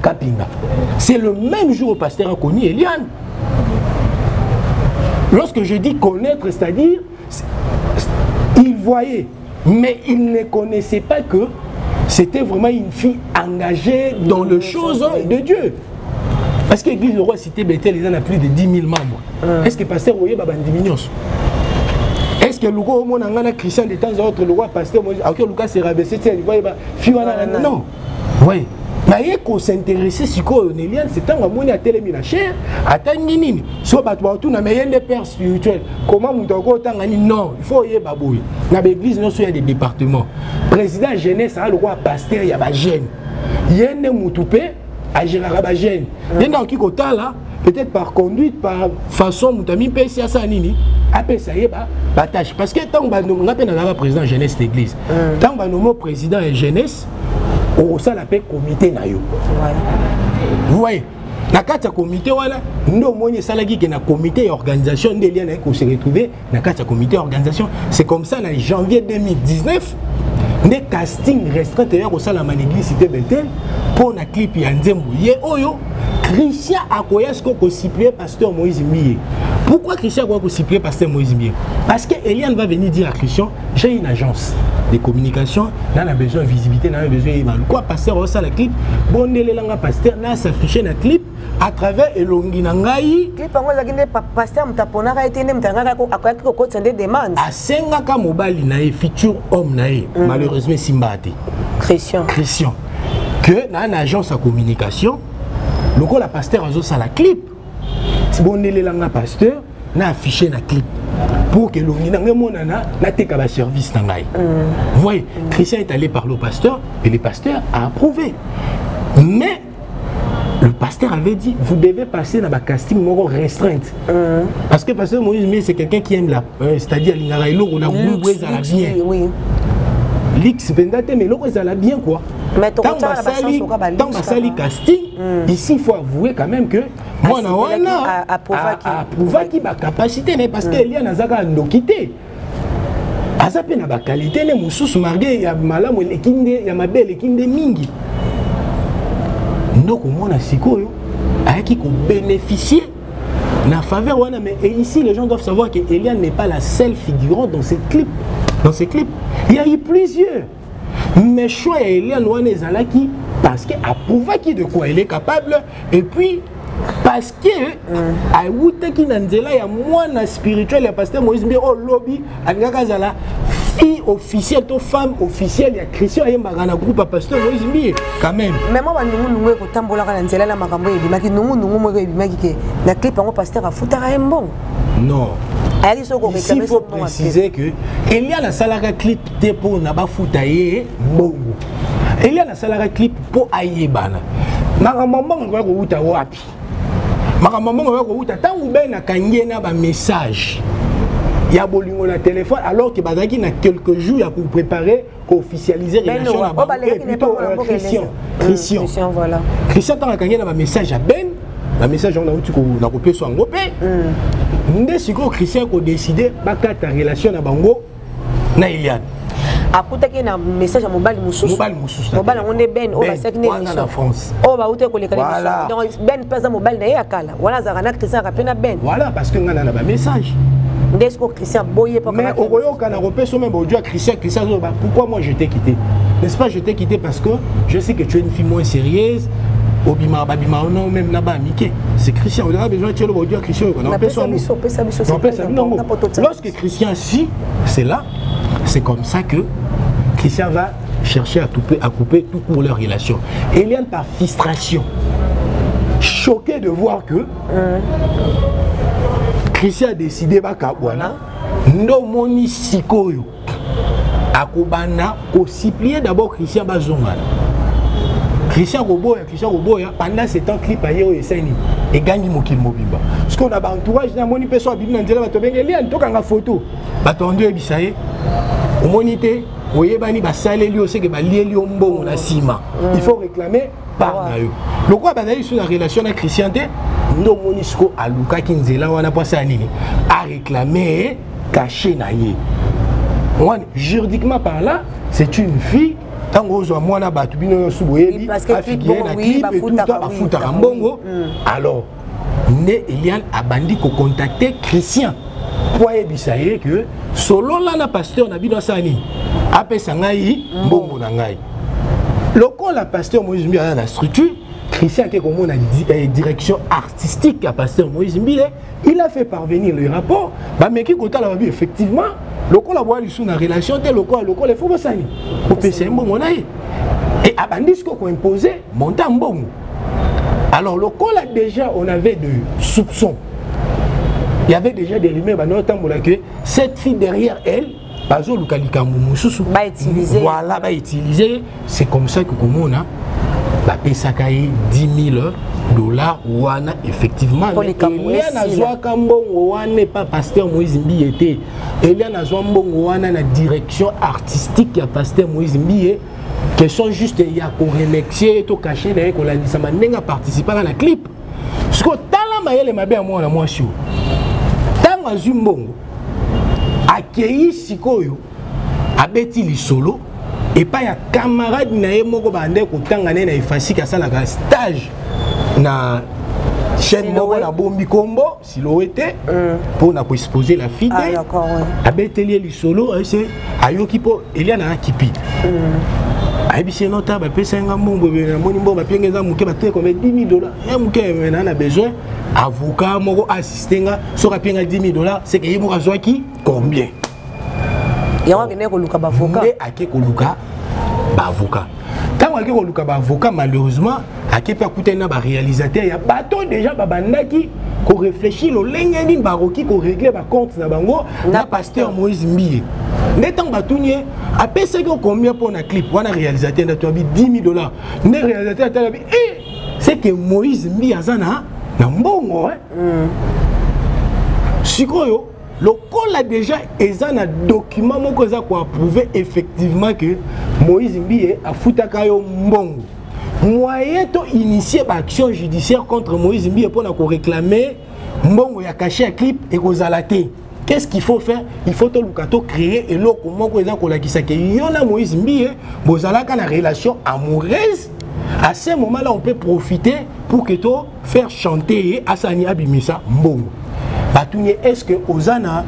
Kapinga. C'est le même jour où le pasteur a connu Eliane. Lorsque je dis connaître, c'est-à-dire, il voyait, mais il ne connaissait pas que c'était vraiment une fille engagée dans les choses de Dieu. Parce que l'église du roi cité Bethel, il en a plus de 10 000 membres. Est-ce que le pasteur voyait diminution? Est-ce que le roi a Christian de temps en temps, le roi pasteur, alors que Lucas s'est rabaissé, il voyait non. Oui. Mais il s'intéresser si quoi Eliane, c'est tant que à télé la chair, à Tanginine, soit tout na mais des pères spirituels. Comment mon togo tangani non, il faut y babouille. Dans l'église non il y a des départements. Président jeunesse a le roi pasteur il y a ba jeune. Yene mutupe a général ba jeune. Dans qui kota là, peut-être par conduite par façon mutami pesi à ça nini. Après ça y est ba tâche parce que tant ba on appelle na président jeunesse l'église. Tant ba nomo président et jeunesse au ça l'appelle comité na yo. Vous voyez, na kati ya comité wala ndo mwenye salagi ke na comité organisation des liens ko se retrouver na kati ya comité organisation. C'est comme ça en janvier 2019 des casting restreint au sala l'église cité Bethel pour na clip ya Nzembo. Ye oyo Christian Akoyesko ko supplier pasteur Moïse Mbiye. Pourquoi Christian doit supplier pasteur Moïse Mbiye? Parce que Eliane va venir dire à Christian, j'ai une agence de communication, on a besoin de visibilité, on a besoin de quoi pasteur au la clip, bon langa pasteur na s'afficher na clip à travers elongi nangai. Clip ngo zakinde pasteur mtapona ka etene mtangaka ko akoyaki ko tsende demande. Asenga ka mobile nae feature homme nae, malheureusement Simbati. Christian. Que na une agence de communication, le la pasteur a la clip. Si bon langa pasteur na affiché na clip. Pour que l'on ait service. Vous voyez, Christian est allé parler au pasteur et le pasteur a approuvé. Mais le pasteur avait dit, vous devez passer dans un casting restreinte. Parce que le pasteur Moïse, c'est quelqu'un qui aime la... C'est-à-dire, il y a bien. L'X, mais l'autre, ça l'a bien quoi. Mais tant que ça casting, ici il faut avouer quand même que moi a prouvé qu'il a capacité parce que Eliane a ndokité. Aza pe na ba qualité ne mususu marge ya malamu lekinde ya mabele lekinde mingi. Ndoko mona sikoyo ayaki ko bénéficier na faveur wana mais et ici les gens doivent savoir que Eliane n'est pas la seule figurante dans ces clips. Dans ces clips, il y a eu plusieurs. Mais choix Eliane wana ezalaki parce que approuva qui de quoi elle est capable et puis parce que aouta qui nanzela ya mwana spirituel ya pasteur Moïse Mbiye au lobby angaka zala fille officielle to femme officielle ya Christian ya magana groupe à pasteur Moïse Mbiye quand même. Mais moi bandungu ko tambola kana nzela la makambo ebimaki nungu mo ko ebimaki ke na clip ngo pasteur afutaka embongo. Non. Ici, il faut préciser que Eliane a salarié clip pour Naba Foutaye Bongo. Eliane a salarié clip pour Ayebana. Ma maman va vous wapi. Ma maman va vous tant ou bien na kangé na ba message. Il y a bolingo na téléphone alors que bazaki na quelques jours pour préparer pour officialiser relation na ba. Christian voilà. Christian tant kangé na ba message à Ben. La message on a outi ko na kopé so ngopé. Ndé siko Christian ko décider bakata relation na bango na Eliane. Akutaki na message à mobile mususu. Mobile on est Ben o ba sekne en France. O ba outé ko le kala. Donc Ben pesa mobile na yakala. Wala za kana Christian rapena Ben. Voilà parce que ngana na ba message. Ndé siko Christian boyé pas. Mais au royo kana kopé so même audio Christian pourquoi moi je t'ai quitté? N'est-ce pas je t'ai quitté parce que je sais que tu es une fille moins sérieuse. Obima babima non même là-bas Mickey c'est Christian on a besoin de le dire Christian on a besoin lorsque Christian si c'est là c'est comme ça que Christian va chercher à couper tout pour leur relation. Eliane par frustration choqué de voir que Christian a décidé bakabwana ndo moni sikoyo akobana ko supplier d'abord Christian bazongana. Christian Roboya, pendant ce temps, clip a eu et gagne Mokil Mobimba. Parce qu'on a un entourage, on a une personne qui a une photo. On il faut réclamer par eux. Le quoi sur la relation avec Christian, nous monisco à Luka Kinzela, on a passé à réclamer caché naïe. Juridiquement par là, c'est une fille. Tant que moi na batu bino suboyebi affiqué na clip et tout ça bafuta mbongo alors né Eliane a bandi ko contacter Christian pour ebisaye que solo la na pasteur na bino sani apesa ngai mbongo na ngai loko la pasteur Moïse Mbiye na structure Christian qui comme on a direction artistique à pasteur Moïse Mbiye il a fait parvenir le rapport bah mais qui kota la vie effectivement le collaborateur sur la relation tel le il faut ça au PCM Et abandis qu'on imposait montant bon. Alors le col a déjà, on avait des soupçons. Il y avait déjà des rumeurs que cette fille derrière elle, voilà, va utiliser. C'est comme ça que comme on a payé 10 000 dollars wana effectivement. Eliana Zoa Kambongo wana pas pasteur Moïse Mbi était. Eliana Zoa Mbongo wana na direction artistique ya pasteur Moïse Mbi qui sont juste il y a qu'on remixer to cacher derrière qu'on a dit ça manenga participer à la clip. Ce que tala mayele mabe à moi sur. Tanga Zumbongo accueilli sikoyo abeti li solo et pas ya camarade na ye moko bande ko tanga na efasi ka sala ka stage na chaîne moko na bombi kombo Siloete pour na exposer la fille abeti li solo c'est ayoki po Eliana akipi abisi nota ba pesa nga mbongo na moni mbongo ba pengeza muke ba te comme 10 000 dollars ya muke na besoin avocat moko assister nga so ka penga 10 000 dollars c'est que yemo azwaki combien ya wa kene ko luka ba avocat nde ake ko luka ba avocat quand ake ko luka ba avocat malheureusement ake pa kuta na ba réalisateur ya bato déjà ba bandaki ko réfléchir lo lengeni ba roki ko régler ba compte na bango na pasteur Moïse Mbiye Netan Batounie a payé combien pour un clip? On a réalisateur de 10 000 dollars. Le réalisateur a dit c'est que Moïse Mbiazana n'a bon. Sikoyo, le col a déjà un document pour approuver effectivement que Moïse Mbiye a foutu mbongo. Moyen to initier l'action judiciaire contre Moïse Mbiye pour réclamer mbongo ya caché un clip et qu'on a laté. Qu'est-ce qu'il faut faire? Il faut créer et l'eau comment Moïse Mbiye bozalaka la relation amoureuse. À ce moment-là, on peut profiter pour que tu faire chanter Asani Abimisa Mbongo. Batounie, est-ce que Ozana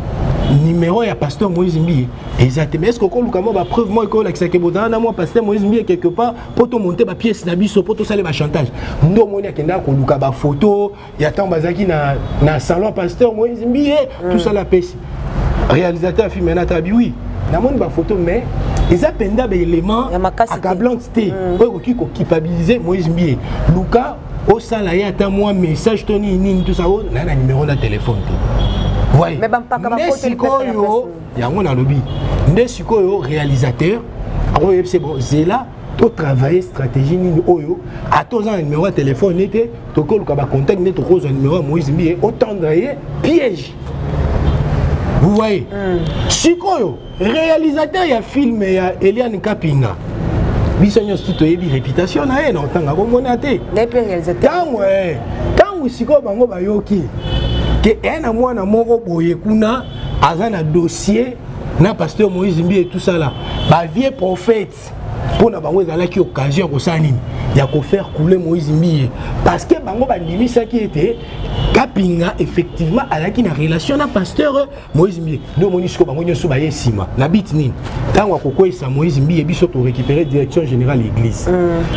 numéro ya pasteur Moïse Mbiye exactement? Est-ce que quand va preuve moi que la bozana moi pasteur Moïse Mbiye quelque part pour te monter ma pièce na biso pour te saler ma chantage. Ndo moni akenda ko luka ba photo ya tant bazaki na salon pasteur Moïse Mbiye tout ça la pèse. Réalisateur film na tabi oui. Na moni ba photo mais ils appellent des éléments accablants té. Pour qui culpabiliser Moïse Mbiye. Luka au salarié attend moi message Tony ni tout ça na numéro de téléphone. Ouais. Mais Nesikoyo, yango na lobby. Nesikoyo réalisateur, c'est bon, c'est là to travailler stratégie ni oyo, à tous un numéro de téléphone était, to ko luka ba contact net to un numéro Moïse Mbiye, autant de piège. Vous voyez? Sikoyo, réalisateur ya film ya Eliane Kapinga. Bisonyo tout yebi réputation na e non tanga bomona te. Les réalisateurs. Quand sikoyo bango ba yoki que un mwana moko boye kuna azana dossier na pasteur Moïse Mbiye et tout ça là ba vieux prophète pour na bango ezala ki occasion ko sanini ya ko faire couler Moïse Mbiye parce que bango bandimisa qui était Kapinga effectivement alaki na relation na pasteur Moïse Mbiye ndo monisiko bango nyoso ba yesima na bitini tango akokwesa Moïse Mbiye biso to récupérer direction générale église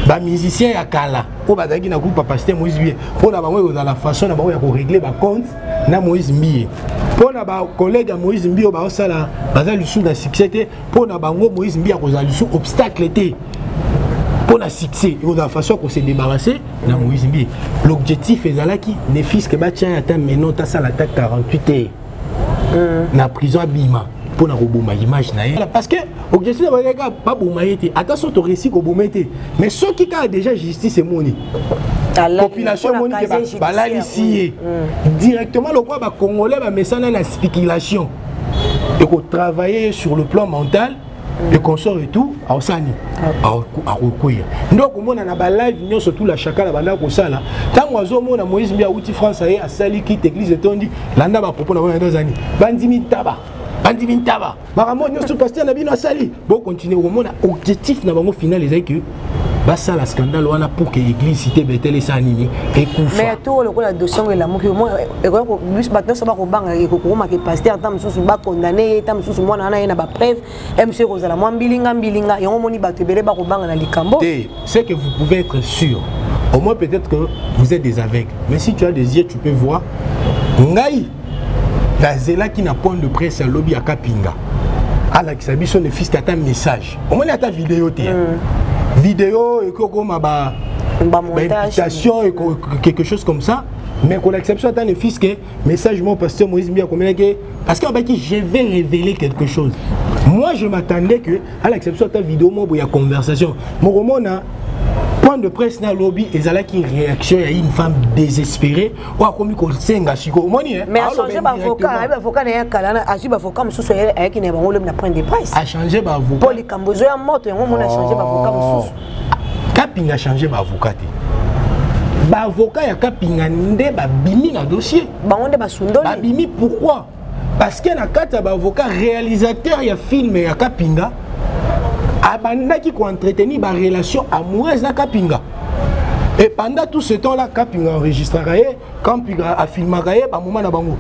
ba musicien ya kala ko bazaki na groupe pasteur Moïse Mbiye pour na bango dans la façon na bango ya ko régler ba compte na Moïse Mbiye pour na ba collègue Moïse Mbiye ba osala baza lusu na succès pour na bango Moïse Mbiye akozala lusu obstacle té pour la succès et de la façon qu'on s'est débarrassé na Moïse Mbiye. L'objectif est là qui ne fils que ba tient attend maintenant ta salle attaque 48 heures na prison Bima pour na roboma image na parce que objectif est pas bomaité attention to récit ko bomaité mais ceux qui a déjà justice et moni population moni que bala ici directement le quoi ba congolais ba messana na spéculation et qu'on travailler sur le plan mental et qu'on sort et tout à Osani à recouvrir donc on a na live nous surtout la chaka la banda ko sala tant ozo mona Moïse Mbiye outi France a sali qui église etondi landa ba propos na dans ani bandimi taba maramo nous sur pasteur na bino sali bon continuer au mona objectif na bango final les que basa la scandale wana pour que l'église cité betele sa nini et kufa mais tout le la dossier la mo que moi et ko plus maintenant ça va ko banga et ko ma que pasteur tam sous ba condamné tam sous moi na na ba preuve monsieur Rosala moi mbilinga et on moni ba tebele ba ko banga na likambo c'est que vous pouvez être sûr au moins peut-être que vous êtes des aveugles mais si tu as des yeux tu peux voir ngai la zela qui n'a point de presse à lobby à Kapinga à la qui s'habille son fils qui attend un message au moins il y a ta vidéo vidéo et comme invitation et quelque chose comme ça. Mais pour l'exception, attends, le fils que message mon pasteur Moïse Mbia parce qu'en fait, je vais révéler quelque chose. Moi, je m'attendais que à l'exception de ta vidéo, moi, il y a conversation. Mon roman a point de presse dans le lobby et ça là qui réaction il y a une femme désespérée ou a commis qu'on s'enga chico. Mais a changé d'avocat, l'avocat n'est pas là, a changé d'avocat, mais sous avec qui n'est pas on n'a pas de presse. A changé d'avocat. Pour les Cambodgiens à mort, on a changé d'avocat sous. Caping a changé d'avocat. Avocat ya kapinga nde ba bimi na dossier. Ba onde ba sundoli. Ba bimi pourquoi? Parce que na kata ba avocat réalisateur ya film ya kapinga abandaki ko entretenir ba relation amoureuse na kapinga. Et pendant tout ce temps là kapinga enregistrera kapinga a filmera ba moment na bango.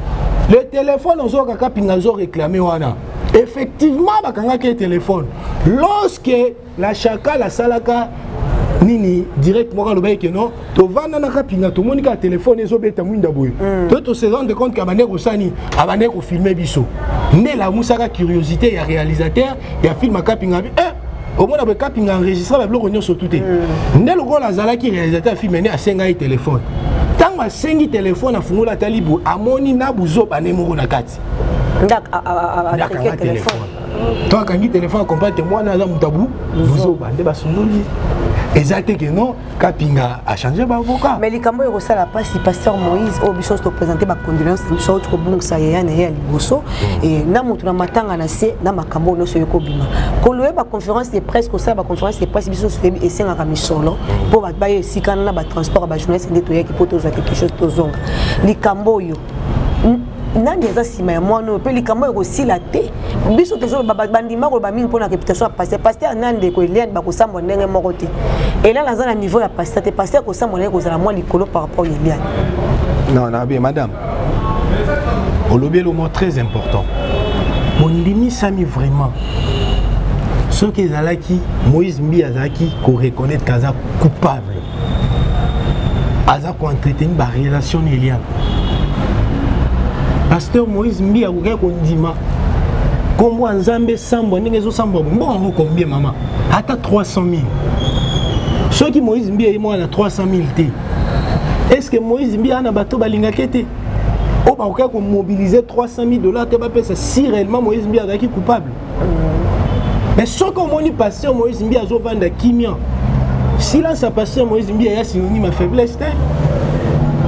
Le téléphone ozo ka kapinga zo réclamer wana. Effectivement ba kanga ke téléphone. Lorsque la chaka la salaka nini directement quand le bail que non to vanda na kapinga to monika téléphone ezo beta mwinda boy to se rendre compte que abane ko sani abane ko filmer biso ne la musaka curiosité ya réalisateur ya film kapinga au moins le kapinga enregistré la bloc onyo surtout ne le rôle azala qui réalisateur film ne a senga téléphone tant ma sengi téléphone a fungula talibu amoni na buzo bane mo na kati ndak a téléphone toi quand il téléphone compte moi na mutabou buzo bande basundoli. Exactement que non, Kapinga a changé d'avocat. Mais les Cambo est la passe, le pasteur Moïse, au bichon te présenter ma condoléance, le chose que bon ça y est, né à Liboso et na mutu na matanga na se na makambo no soyoko bima. Koloé ba conférence de presse, ko ça ba conférence de presse biso se et c'est ngaka misolo pour ba baye sikana na ba transport ba journaliste ndetoya ki poto za quelque chose tozonga. Les Cambo yo nani eza sima ya mwana pe likambo aussi la te biso toujours bandima ko ba mingi pona réputation pasteur nande ko Eliane ba ko samba ndenge moko te et là dans un niveau ya pasteur ko samba ndenge ko zala moi likolo par rapport à Eliane. Non bien madame au lobby le mot très important mon limi sami vraiment ce qui ezalaki Moïse Mbi azaki ko reconnaître kaza coupable aza ko entretenir ba relation Eliane. Pasteur Moïse Mbi a kondima kombo nzambe sambo ndenge zo sambo bon combien maman ata 300 000 ceux qui Moïse Mbi moi na 300 000 t est-ce que Moïse Mbi ana bato balinga kete o ba ko mobiliser 300 000 $ te ba pesa si réellement Moïse Mbi azaki coupable mais ce que moni pasteur Moïse Mbi azo vanda kimia silence à pasteur Moïse Mbi ya synonyme à faiblesse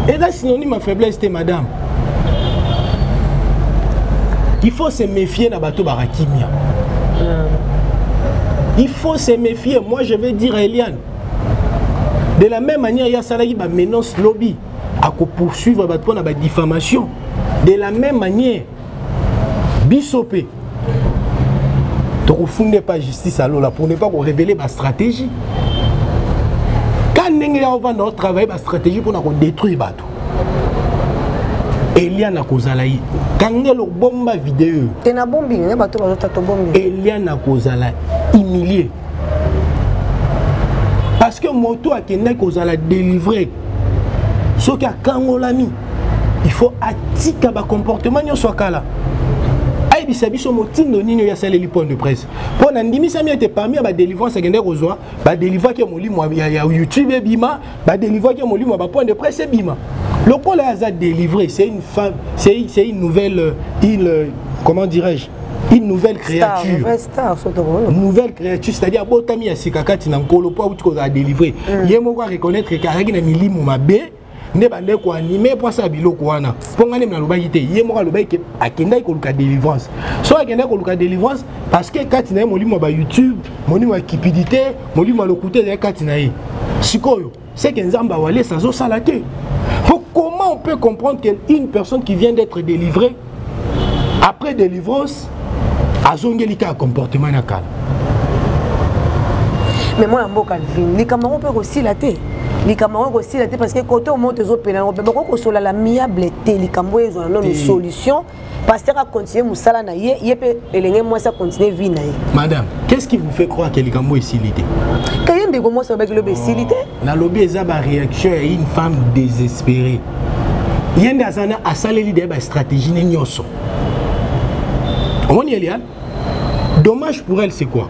et là synonyme à faiblesse madame. Il faut se méfier na bato barakimia. Il faut se méfier. Moi, je vais dire à Eliane. De la même manière, il y a ça qui menace lobby à poursuivre bato na ba diffamation. De la même manière, bisopé. Tu ne fondez pas justice à l'eau pour ne pas révéler ma stratégie. Quand on va dans notre travail, ma stratégie pour détruire bato. Eliane a kozala kangelo bomba vidéo tena bombi ne bato bazota to bombi Eliane a kozala humilié parce que moto a kende kozala délivrer ce qui a kangolami il faut atika ba comportement nyo swakala ay bisabiso motindo nino ya saleli point de presse pour nandimisa mi était parmi ba délivrance kende kozwa ba délivrer ke molimo ya YouTube bima ba délivrer ke molimo ba point de presse bima. Le Paul a délivré, c'est une femme, c'est une nouvelle, comment dirais-je, une nouvelle créature. Une nouvelle créature, c'est-à-dire Botami a Sikakati Nankolo, pas où tu as délivré. Yemo va reconnaître que Karagina Milimu Mabé, ne bande ko animé pour ça biloko wana. Pour ngane na lobaki te, yemo ka lobaki akenda ko luka délivrance. So akenda ko luka délivrance parce que Katina molimo ba YouTube, molimo cupidité, molimo lokuté de Katina yi. Sikoyo, c'est que Nzamba wale ça zo salate. Comment on peut comprendre qu'une personne qui vient d'être délivrée, après délivrance, a zongelika un comportement nakal? Mais moi, les Camerounais peuvent aussi la tête. Les Camerounais aussi la tête parce que quand on monte aux pénales, on peut pas l'amiable les Camerounais ont une solution. Parce que continuer Moussala na yé peut élever moi ça continuer vie na yé. Madame, qu'est-ce qui vous fait croire que les Camerounais est silité? Quand il y a des commence avec le silité. La lobby est à réaction à une femme désespérée. Il y a une azana à saler l'idée de stratégie n'ignoso. On y est là. Dommage pour elle c'est quoi?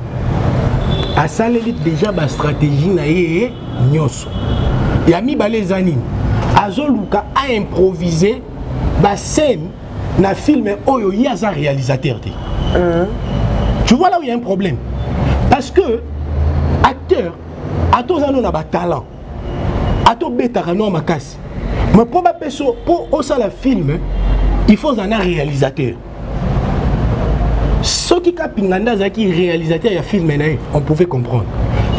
a saleli déjà ba stratégie na ye nyoso ya mibale zani azoluka a improviser ba scène na film oyo ya za réalisateur te. Tu vois là où il y a un problème parce que acteur ato zano na ba talent ato beta kano makasi mais pour ba peso pour osa la film il faut un réalisateur. Ce qui a pinganda zaki réalisateur ya film on pouvait comprendre.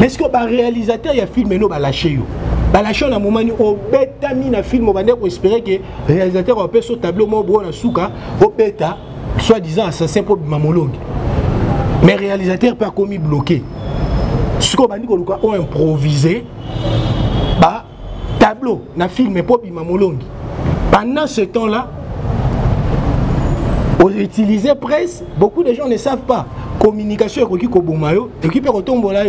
Mais est-ce que ba réalisateur ya film no ba lâcher yo. Ba lâcher na moment au beta mi na film ba ndeko espérer que réalisateur va peso tableau mo bo na suka au beta soi-disant assassin pour mamolongi. Mais réalisateur pas commis bloqué. Ce qu'on va dire qu'on a improvisé ba tableau na film pour mamolongi. Pendant ce temps-là, on utilisait presse, beaucoup de gens ne savent pas. Communication est Kobomayo, et qui peut retomber là.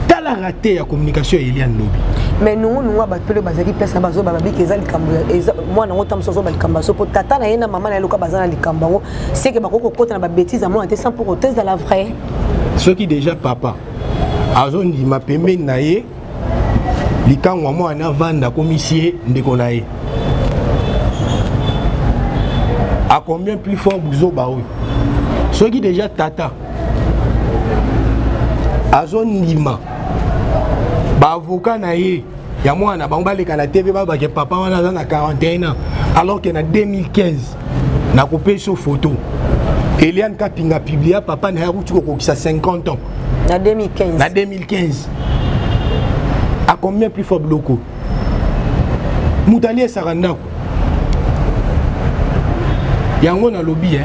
T'as la raté la communication Eliane Lobby. Mais nous, on va faire le bazar, place à bazo, bababi, qu'ezali kambo. Moi, on entend ça sur le kambaso. Pour tata, na yena maman na loka bazar na likambango. C'est que bako côté na ba bêtise à moi, on sans pour autant dans la vraie. Ce qui déjà papa, azon dit ma pembe naie, likamwa moi na vanda commissaire ndekonaye. À combien plus fort Bouzo Baoui? Ceux qui déjà tata, à zone Lima, avocat naïe, il y a moi, on a la TV, papa a 41 ans, alors qu'il y a 2015, on a coupé sur photo. Eliane Kapinga a publié, papa n'a pas 50 ans. En 2015. En 2015. À combien plus fort Bloko? Moutali et Saranda. Yango na lobby hein.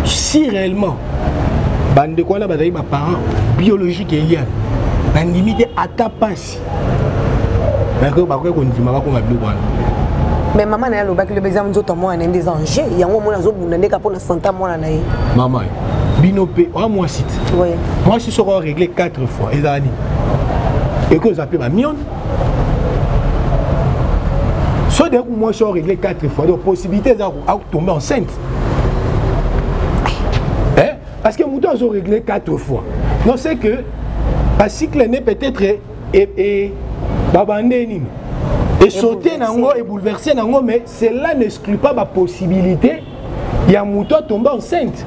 Si réellement bande quoi là bazali ba parents biologiques Eliane na limite ata passe mais que ba ko ndima ba ko ngabilo bwana mais maman na loba que le besoin nzoto moi na des enjeux yango mona zo bunda ndeka pour na santé moi na ye maman binopé wa moi site oui moi si sera réglé 4 fois ezali et que vous appelez ma mion. Soit d'un coup, moi, je suis réglé 4 fois. Donc, possibilité de tomber enceinte. Hein? Parce que nous avons réglé 4 fois. Donc, c'est que le cycle n'est peut-être et sauter et bouleverser, mais cela n'exclut pas la possibilité il y a mouton tomber enceinte.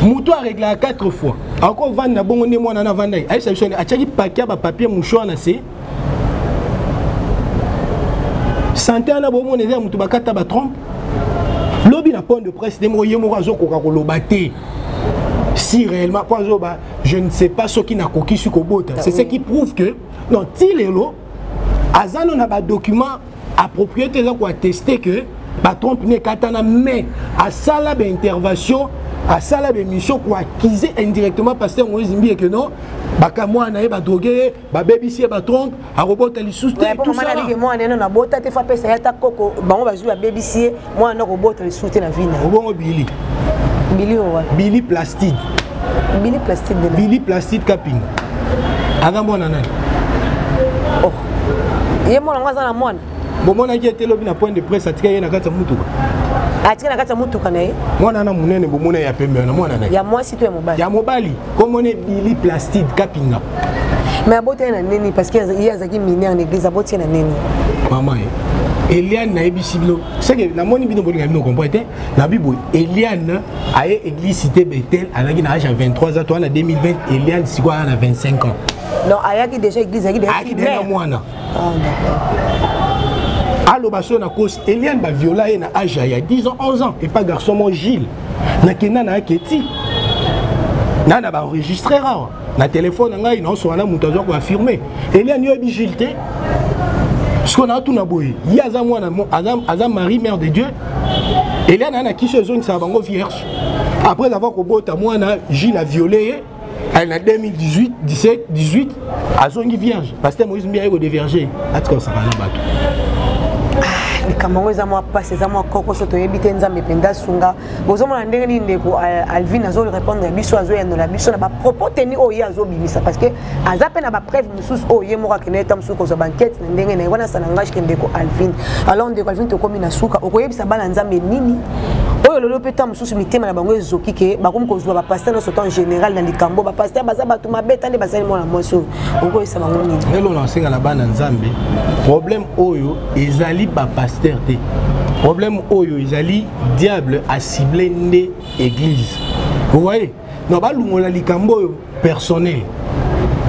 Mouton a réglé 4 fois. Encore 20 bon on est moi dans 20 ay ça a tchaki papier mouchoir na c'est santé na bomo neza mutu bakata ba trompe lobby na point de presse de moye morazo koka ko lobaté si réellement pas zoba je ne sais pas ce qui n'a coquille sur kobota c'est ce qui prouve que non tilelo azano na ba document approprié te ko attester que ba trompe ne katana mais à ça la intervention à ça la mission pour acquiser indirectement parce que Moïse Mbi que non baka moi na ba droguer ba babysitter ba trompe a robot ali soutenir tout ça moi na na bota te fa pesa ya ta koko ba on va jouer à babysitter moi na robot ali soutenir la vie na bon Billy plastique Billy plastique capping aga mona nani oh ye mona ngaza na mona bon mona qui était lobby na point de presse atika ye na kata mutuka atika na kata mutuka na ye mwana na munene bo mona ya pembe na mwana na ya moi si tu es mobile ya mobile comme on est Billy plastique capinga mais abote na nini parce que il y a zaki mineur en église abote na nini maman Eliane na ebisiblo c'est que na moni bino bolinga bino comprendre na bibo Eliane a église cité Bethel à l'âge à 23 ans toi en 2020 Eliane si quoi à 25 ans non ayaki déjà église ayaki déjà mwana allo baso na cause Eliane ba viola na âge ya 10 ans 11 ans et pas garçon mon Gilles na kena na keti na ba enregistrer na téléphone ngai non so na muto zo ko affirmer Eliane yo bi Gilles te ce qu'on a tout na boy il y a mwana azam Marie mère de Dieu Eliane na ki zone sa bango vierge après avoir kobota mwana Gilles a violé elle a 2018 17 18 azongi vierge parce que Moïse Mbia ko déverger atko ça va na bato likambo eza mwa passe eza mwa koko so toyebi te nzambe penda sunga bozomona ndenge nini ndeko Alvin azo répondre biso azo yandola biso na ba propos teni oyo azobimisa parce que aza pe na ba preuve mususu oyo moka kene tam suko zo banquette na ndenge na wana sana ngashi ndeko Alvin alors ndeko Alvin to komi na suka okoyebisa bana nzambe nini oyo lelo pe tam susu mitema na bango ezoki ke bakomi kozwa ba pasteur no soto en général na likambo ba pasteur baza batu mabeta nde basali mona moso oko esa bango nini lelo na senga na bana nzambe problème oyo ezali ba pasteur te problème oyo ezali diable a ciblé nde église vous voyez no balungola likambo oyo personnel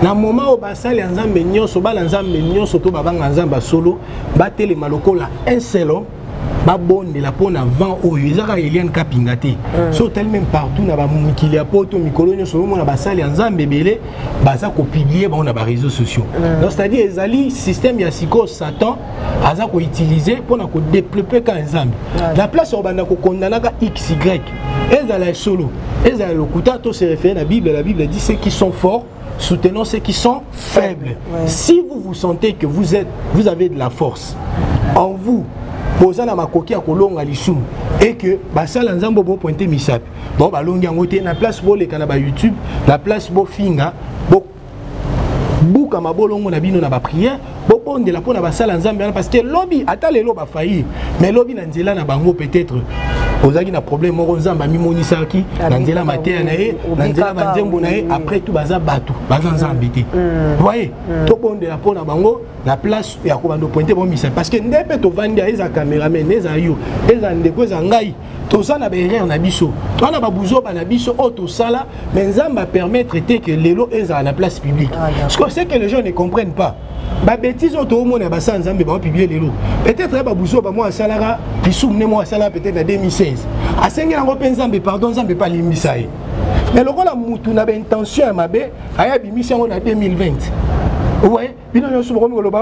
na moment où basali nzambe nyonso bala nzambe nyonso to babanga nzamba solo batelema lokola un seul homme babondela pona vent oyo ezaka Eliane Kapinga te so tel même partout na ba mukili ya poto mikolo nyonso mona basali nzambe belé baza ko publier ba na ba réseaux sociaux donc c'est-à-dire ezali système ya siko Satan aza ko utiliser pona ko développer ka nzambe la place au banda ko condamna ka XY ezala solo ezala lokuta to se référer la Bible dit ceux qui sont forts soutenons ceux qui sont faibles. Si vous vous sentez que vous avez de la force en vous, vous avez makoki ya kolonga lisumu et que basala nzambo bo pointer misap. Bon balongi ngote na place bo le kana ba YouTube, la place bo finga, bo buka mabolongo na bino na ba prière, bo bondela pona basala nzambe parce que lobby ata lelo ba faillir, mais lobby na nzela na bango peut-être ozaki na problème moko nzamba mimonisaki na nzela mateya na ye na nzela banzembo na ye après tout baza batu baza nzambe te voyez to bondela pona bango la place ya ko bando pointer bon misa parce que ndebe to vandi eza cameraman eza yo eza ndeko eza ngai to ça na berrer na biso to na babuzo ba na biso o to sala mais nzamba permettre que lelo eza na place publique parce que c'est que les gens ne comprennent pas ba bêtise auto mona ba sans nzambe ba publier lelo peut-être ba buzo ba moi salara bisumne moi sala peut-être en 2016 a sengela ngo nzambe pardon nzambe pas limisa ye mais le rôle mutu na ba intention mabe aya bimisa ngo na 2020 vous voyez bino yo sumo ko loba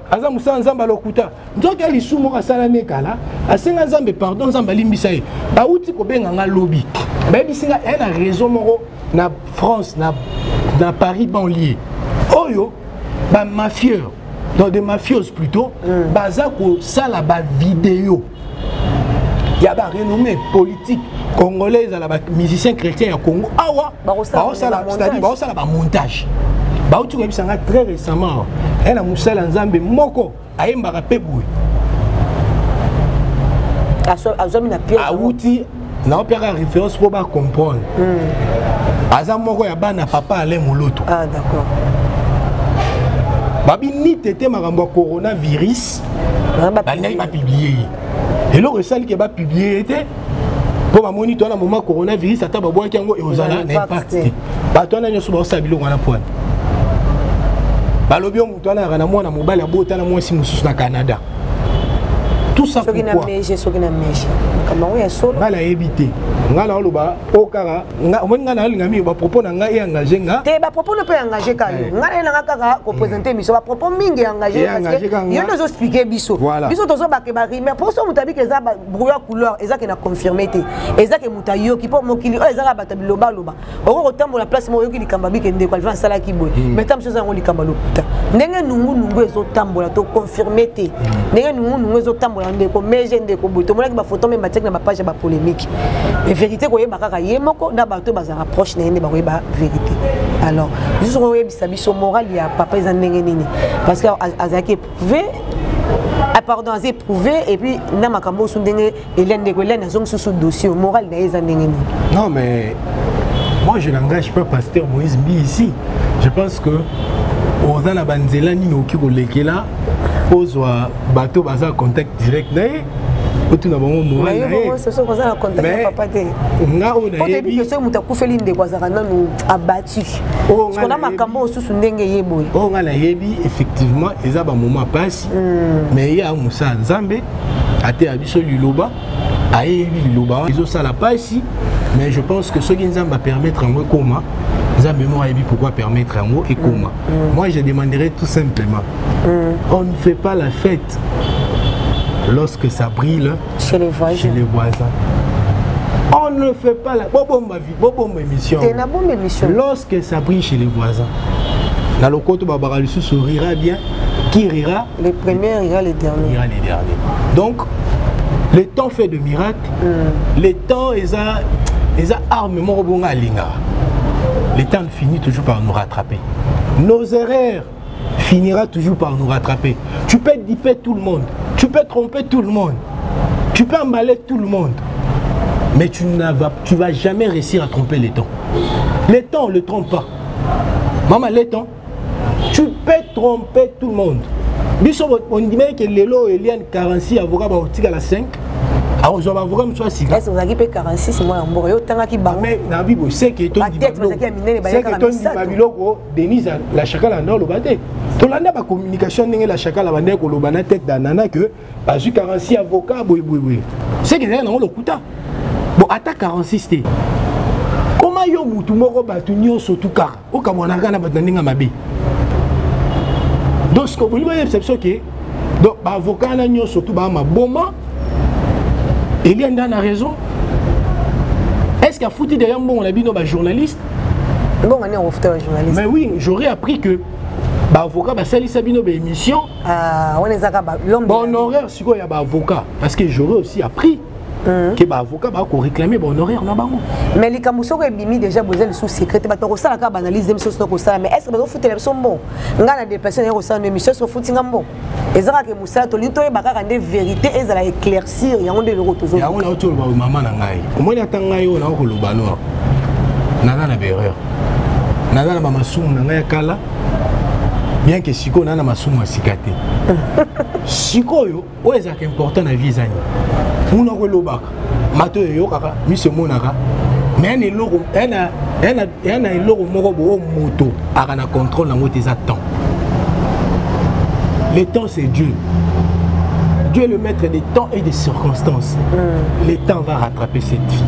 aza musa nzamba lokuta nzoka lisumo ka sala nekala asenga nzambe pardon nzamba limisa ye ba uti ko benga nga lobby ba bisinga elle a raison moko na France na Paris banlieue oyo ba mafieux dans des mafieuses plutôt baza ko sala ba vidéo ya ba renommé politique congolaise à la musicien chrétien ya Congo awa ba sala c'est-à-dire ba sala ba montage ba uti ko bisanga très récemment elle a musala nzambe moko ayemba ka pebwe azami na pièce awuti na opéra référence pour ba comprendre aza moko ya bana papa ale moloto d'accord babi ni tete makambo coronavirus banayi ba publier et le resal qui ba publier était pour ba moni toi na moment coronavirus ata ba boaki yango ezala na impact ba toi na nyoso ba osabilo ngana point balobi mutu ana kana mwana mobile abota na mwasi mususu na Canada tout ça pourquoi comment est solo ngala éviter ngala oloba okara ngana ngami ba propos na ngai engagé nga te ba propos ne peut engager ka yo ngala na kaka ko présenter biso ba propos mingi engagé parce que yo nous expliquer biso biso tozo ba ke ba mais pour ça mutabi ke za brouillard couleur ezaka na confirmer te ezaka mutayo ki po mokili o ezaka batabiloba loba oko tambola place mo yo ki likamba bi ke ndeko alfa sala ki boy mais tam so za ngo likamba lokuta ndenge nungu ezo tambola to confirmer te ndenge nungu ezo tambola ndeko meje ndeko boy to mona ki ba photo même batek na ba page ba polémique mais vérité ko yeba kaka yemoko na bato baza rapproche na yende ba ko yeba vérité alors juste ko yebisa biso moral ya papa eza ndenge nini parce que azaki prouvé pardon azé prouvé et puis na makambo su ndenge Hélène de Hélène azong sous dossier moral na eza ndenge nini non mais moi je n'engage pas pasteur Moïse Bi ici je pense que oza na banzela nini okiko lekela ozwa bato baza contact direct na ye otuna bango moral na ye c'est ça baza na contact na papa te nga o na yebi que so muta kufeli ndeko azaka nanu abattu parce qu'on a makambo susu ndenge yeboy o nga na yebi effectivement eza ba moment passe mais ya musa nzambe ate abiso liloba ayebi liloba izo sala passe mais je pense que ce qui nous va permettre en comment pourquoi permettre un mot et comment. Moi je demanderais tout simplement on ne fait pas la fête lorsque ça brille chez les voisins. On ne fait pas la bonne émission lorsque ça brille chez les voisins. Dans le côté Babara sourira bien. Qui rira? Les premiers rira les derniers. Donc le temps fait de miracles. Le temps est armement rebond à l'inga. Le temps finit toujours par nous rattraper. Nos erreurs finira toujours par nous rattraper. Tu peux diper tout le monde. Tu peux tromper tout le monde. Tu peux emballer tout le monde. Mais tu vas jamais réussir à tromper les temps. Les temps, on ne le trompe pas. Maman, les temps, tu peux tromper tout le monde. On dit que Lélo, Eliane, 46 avocats, à la 5. Alors, je vais vous dire que est-ce que vous avez 46 mois en Bordeaux? Mais c'est que ton Denise, la chakala non, le bâté. Tout le monde a communication, la chakala va naître au bana tête d'Anana que pas 46 avocats, oui. C'est que c'est un le couta. Bon, attaque 46 t. Comment yo mutu moko batunyo surtout car au Cameroun na batandinga mabe. Donc ce que vous voyez c'est que donc avocat na nyo surtout ba ma boma. Il y a une raison. Est-ce qu'il y a foutu derrière moi on a dit non journaliste? Bon, on est en journaliste. Mais oui, j'aurais appris que avocat ba sali sabino ba émission. Ah, on est à l'homme. Bon horaire si quoi il y a avocat parce que j'aurais aussi appris que avocat va réclamer bon horaire na bango. Mais les camusoko et bimi déjà besoin de sous secret ba to ça la analyse des choses ko ça mais est-ce que ba foutu les sont bon. Ngana des personnes ko ça une émission sur foutu ngam ezaka ke musala to lito e baka kande vérité ezala éclaircir yango de l'autre toujours. Ya on a autour ba maman na ngai. Omoni atanga yo na ko lobano. Nana na berreur. Nana na masumu na ngai kala. Bien que siko nana masumu asikate. Siko yo o ezaka important na vie zani. Muna ko lobaka. Mato yo kaka mi se monaka. Mais un eloko un eloko moko bo moto akana contrôle na moto za temps. Le temps, c'est Dieu. Dieu est le maître des temps et des circonstances. Le temps va rattraper cette vie.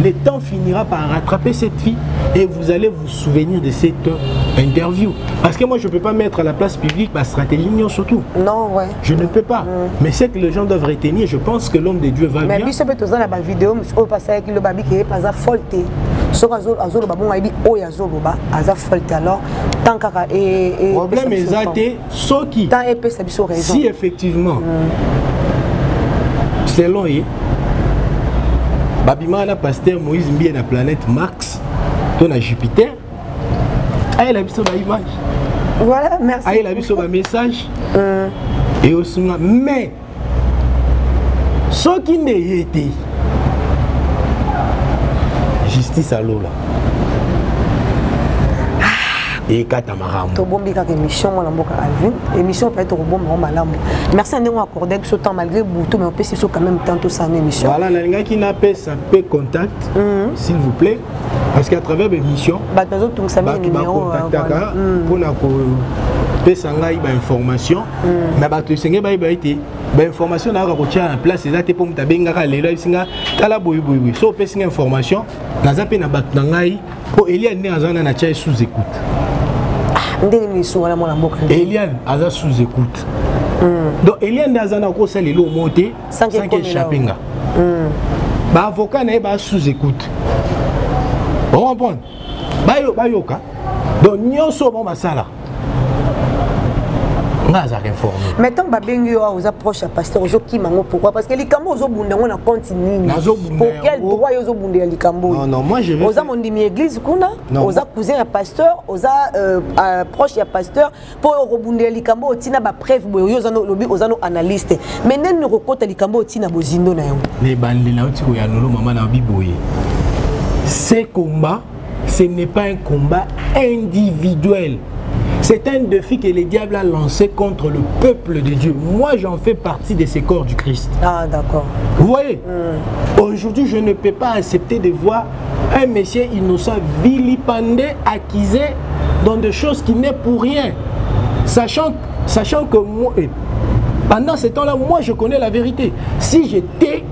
Le temps finira par rattraper cette vie et vous allez vous souvenir de cette interview. Parce que moi, je ne peux pas mettre à la place publique ma stratégie, surtout. Non, ouais. Je ne peux pas. Mais c'est que les gens doivent retenir. Je pense que l'homme de Dieu va bien. Mais si vous avez une vidéo, vous avez passé avec le babi qui est pas à folte. Si vous avez alors, tant que problème est si effectivement, selon eux, Babima na pasteur Moïse Mbie na planète Mars, ton à Jupiter, il a vu son image. Voilà, merci. Il a vu son message. Et aussi, mais ce qui n'est été justice à l'eau là. Et Katamaramu. Tobombi kaka émission moi mboka Alvin. Émission peut être bon malamu. Merci à nous accorder ce temps malgré beaucoup mais on peut se quand même tantôt ça une émission. Voilà, la linga qui n'a pas ça peut contact s'il vous plaît parce qu'à travers l'émission bateau tout ça un numéro pour na ko pesa ngai ba information mais bato senge ba été ba information na ko tia en place ezate pour mutabenga ka lelo isinga tala boyi so pesa information na zape na bato ngai po Eliane ne azana na tia sous écoute. Eliane a sous écoute. Donc Eliane Azana ko sali lo monter sans que échappenga. Ba avocat na ba sous écoute. On comprend. Ba yoka. Donc nyonso bon basala. Mais tant que vous approche à pasteur pourquoi? Parce que les cambos ont na continue. Pour quel droit ils ont bundé les cambos? Non, moi je vais. Aux amont de l'église, aux cousin à pasteur, aux proche à pasteur, pour rebondir les cambos, tina ba preuve, aux analystes. Mais n'est ne recote les cambos, tina bozindo na yo. Les bandits là, tu vois, nous maman na biboye. Ces combats, ce n'est pas un combat individuel. C'est un défi que le diable a lancé contre le peuple de Dieu. Moi, j'en fais partie de ces corps du Christ. Ah, d'accord. Vous voyez, aujourd'hui, je ne peux pas accepter de voir un monsieur innocent vilipendé, accusé dans des choses qui n'est pour rien. Sachant que moi, pendant ce temps-là, moi, je connais la vérité. Si j'étais,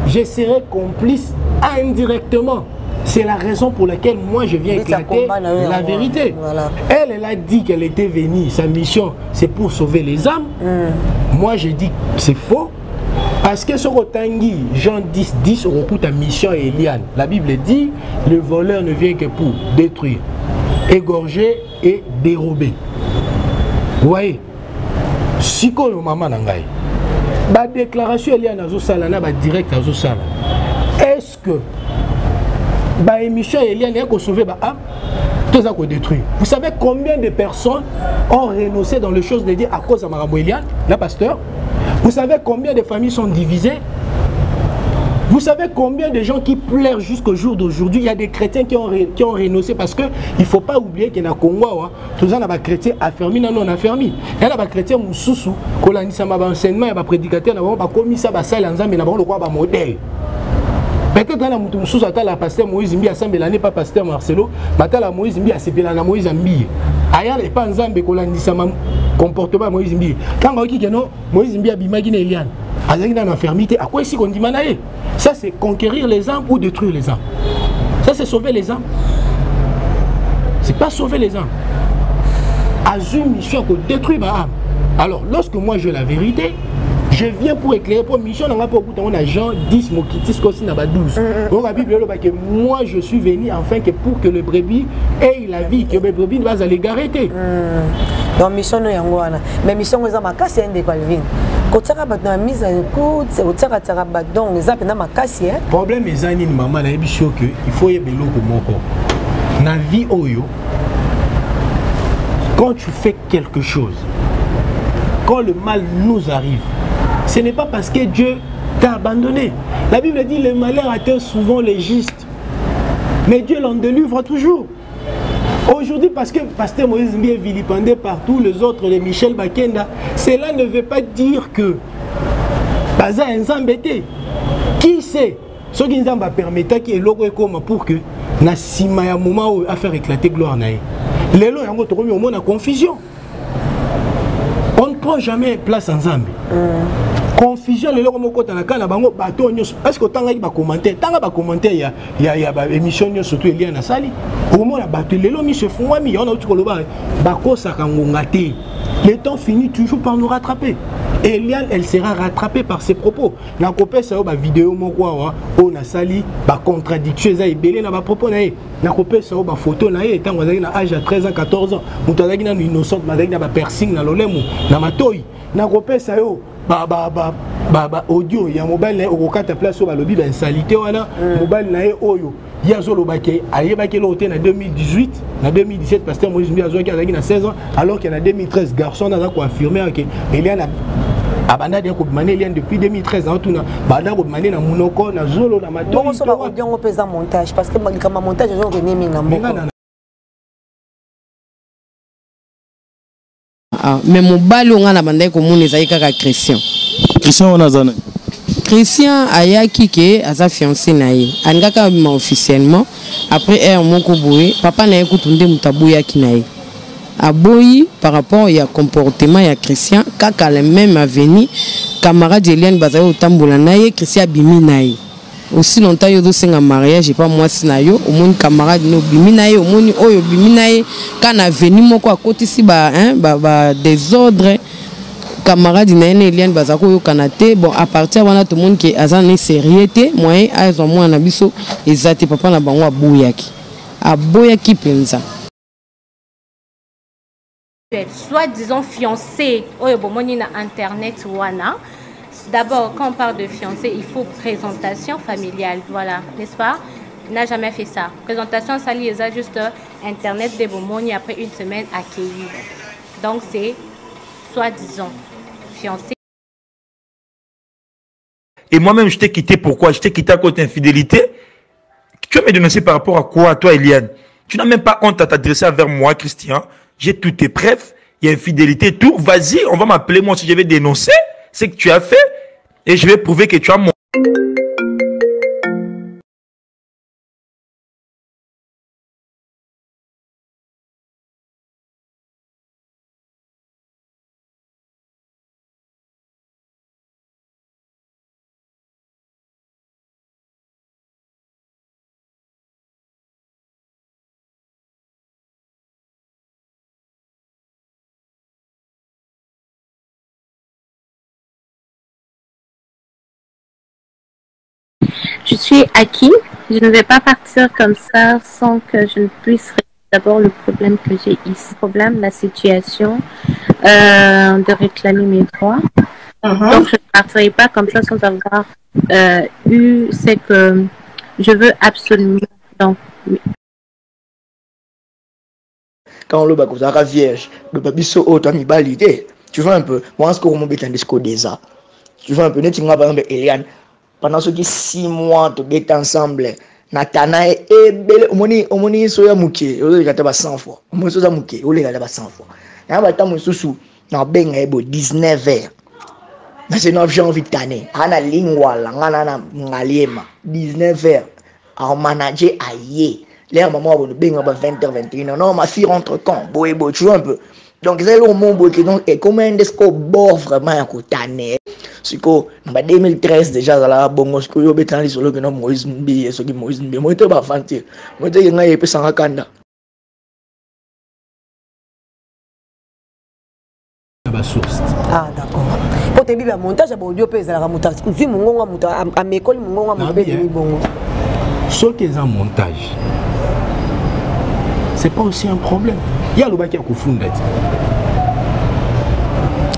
je serais complice indirectement. C'est la raison pour laquelle moi je viens éclater la vérité. Voilà. Elle a dit qu'elle était venue, sa mission c'est pour sauver les âmes. Moi je dis que c'est faux. Parce que sur Otangi, Jean 10, on recoute ta mission à Eliane. La Bible dit, le voleur ne vient que pour détruire, égorger et dérober. Vous voyez? Si on a maman nangai, la déclaration Eliane Azosala, na direct Azosala. Est-ce que bah émission Eliane est sauvé bah âme, tout ça qu'on détruit. Vous savez combien de personnes ont renoncé dans les choses de dire à cause de Marambo Eliane, la pasteur? Vous savez combien de familles sont divisées? Vous savez combien de gens qui pleurent jusqu'au jour d'aujourd'hui? Il y a des chrétiens qui ont renoncé parce qu'il ne faut pas oublier qu'il y a Congo, tous les chrétiens affermis, non affermis. Il y a des chrétiens moussous, qui ont enseignement, il y a des prédicateurs, qui ont commis ça, mais ils ont modèle. Peut-être que Moussous a la pasteur Moïse Mbi à Sambelane, pas pasteur Marcelo, mais la Moïse Mbi à Sepelana Moïse Mbi. Ailleurs, il n'y a pas un Zambé qui a comportement Moïse Mbi. Quand on dit que Moïse Mbi a bimagine Eliane, à la fermité, à quoi ici qu'on dit manaye? Ça c'est conquérir les âmes ou détruire les âmes. Ça c'est sauver les âmes. C'est pas sauver les âmes. Azur mission pour détruire ma âme. Alors lorsque moi j'ai la vérité, je viens pour éclairer pour mission. On a Jean 10 Mokitis aussi n'a pas 12. Donc la Bible dit que moi je suis venu enfin que pour que le brebis ait la vie, que le brebis ne va aller garreter. Donc mission nous yangwana. Mais mission nous a ma casse de Calvin. Quand tu as la mise à écoute, c'est au tsara tsara badon les appels na ma casse. Problème est zani maman na ebisho que il faut y belo ko moko. Na vie oyo. Quand tu fais quelque chose, quand le mal nous arrive, ce n'est pas parce que Dieu t'a abandonné. La Bible dit le malheur atteint souvent les justes. Mais Dieu l'en délivre toujours. Aujourd'hui, parce que Pasteur Moïse Mbi est vilipendé par tous les autres, les Michel Bakenda, cela ne veut pas dire que Baza est embêté. Qui sait? Ce qui nous a permis qu'il y ait comme pour que na sima ya moment à faire éclater gloire naïe. Les lois yango tokomi au monde en confusion. On ne prend jamais place ensemble. Confusion les lois comme côté na kana bango bato nyos. Est-ce que tanga ba commenter? Tanga ba commenter ya ba émission nyos surtout Eliane na sali. Au moment la bato les lois mi se font mi on a tout koloba ba ko sakangonga te. Le temps finit toujours par nous rattraper. Eliane, elle sera rattrapée par ses propos. Na kopé ça ba vidéo moko wa on a sali ba contradiction za ebelé na ba propos na ye. Na kopé ça ba photo na ye tant ozaki na âge à 13 ans 14 ans. Mutu azaki na innocente mazaki na ba piercing na lolemo na matoi. Na kopé ça yo audio ya mobile na okokata place ba lobi ba insalité wana mobile na ye oyo ya zolo bake ayebaki lote na 2018 na 2017 pasteur Moïse Mbi azaki azaki na 16 ans alors qu'il y a 2013 garçon na ko affirmer que Eliane abanda de ko mané Eliane depuis 2013 en tout na banda ko mané na munoko na zolo na mato bon so ba audio on pesa montage parce que comme montage je connais mina moko. Mais mon balo on a bandé comme on est kaka Christian. Christian on a zana. Christian ayaki ke asa fiancé naïe. Angaka ma officiellement après moko boye papa na ekutunde mutabuya kinaïe. Aboyi par rapport ya comportement ya Christian kaka le même aveni camarade Eliane bazayo otambola naïe Christian bimi naïe. Aussi longtemps yo do senga mariage et pas moi sinayo au monde camarade no bimi naïe au monde oyo bimi naïe kana veni moko à côté si ba désordre camarade naine Eliane bazako yo kanate bon à partir wana tout le monde qui azane sérieuxité moyen azo moi na biso ezate papa na bango aboyaki penza soit disons fiancé oyo bomoni na internet wana. D'abord, quand on parle de fiancé, il faut présentation familiale, voilà, n'est-ce pas? Il n'a jamais fait ça. Présentation, ça lié à juste internet de Bomoni après une semaine accueilli. Donc c'est soi-disant fiancé. Et moi-même, je t'ai quitté. Pourquoi? Je t'ai quitté à cause d'infidélité. Tu vas me dénoncer par rapport à quoi, toi, Eliane? Tu n'as même pas honte à t'adresser vers moi, Christian. J'ai toutes tes preuves. Il y a infidélité, tout. Vas-y, on va m'appeler moi si je vais dénoncer ce que tu as fait. Et je vais prouver que tu as mon... Je suis acquis. Je ne vais pas partir comme ça sans que je ne puisse régler d'abord le problème que j'ai ici. Le problème, la situation de réclamer mes droits. Donc, je ne partirai pas comme ça sans avoir eu ce que je veux absolument. Donc, quand le bac vierge, le babiso autant mi validé. Tu vois un peu, moi, ce que mon bétain disco déjà. Tu vois un peu, tu par exemple Eliane, pendant ceux qui 6 mois, tu es ensemble. Natana et belle omoni soya muke ole gata ba 100 fois omoni soya muke ole gata ba 100 fois na ba tamu susu na benga ebo 19h na c'est une j'ai envie de tanner ana lingwala ngana na ngaliema 19h à manager aïe l'air maman bon benga ba 20h 21h non ma fille rentre quand boyebo tu vois un peu donc c'est le moment qui donc et comment est-ce qu'on bord vraiment à tanner siko en 2013 déjà la bongo siko yo betali solo que non Moïse Mbi et ce qui Moïse Mbi moi te ba fantir moi te nga yepe sanga kanda ba source ah d'accord pour te biba montage ba audio pesa la montage tu mongonga muta a mekoli mongonga mo be ni bongo ce qui est en montage c'est pas aussi un problème il y a le baki ko funda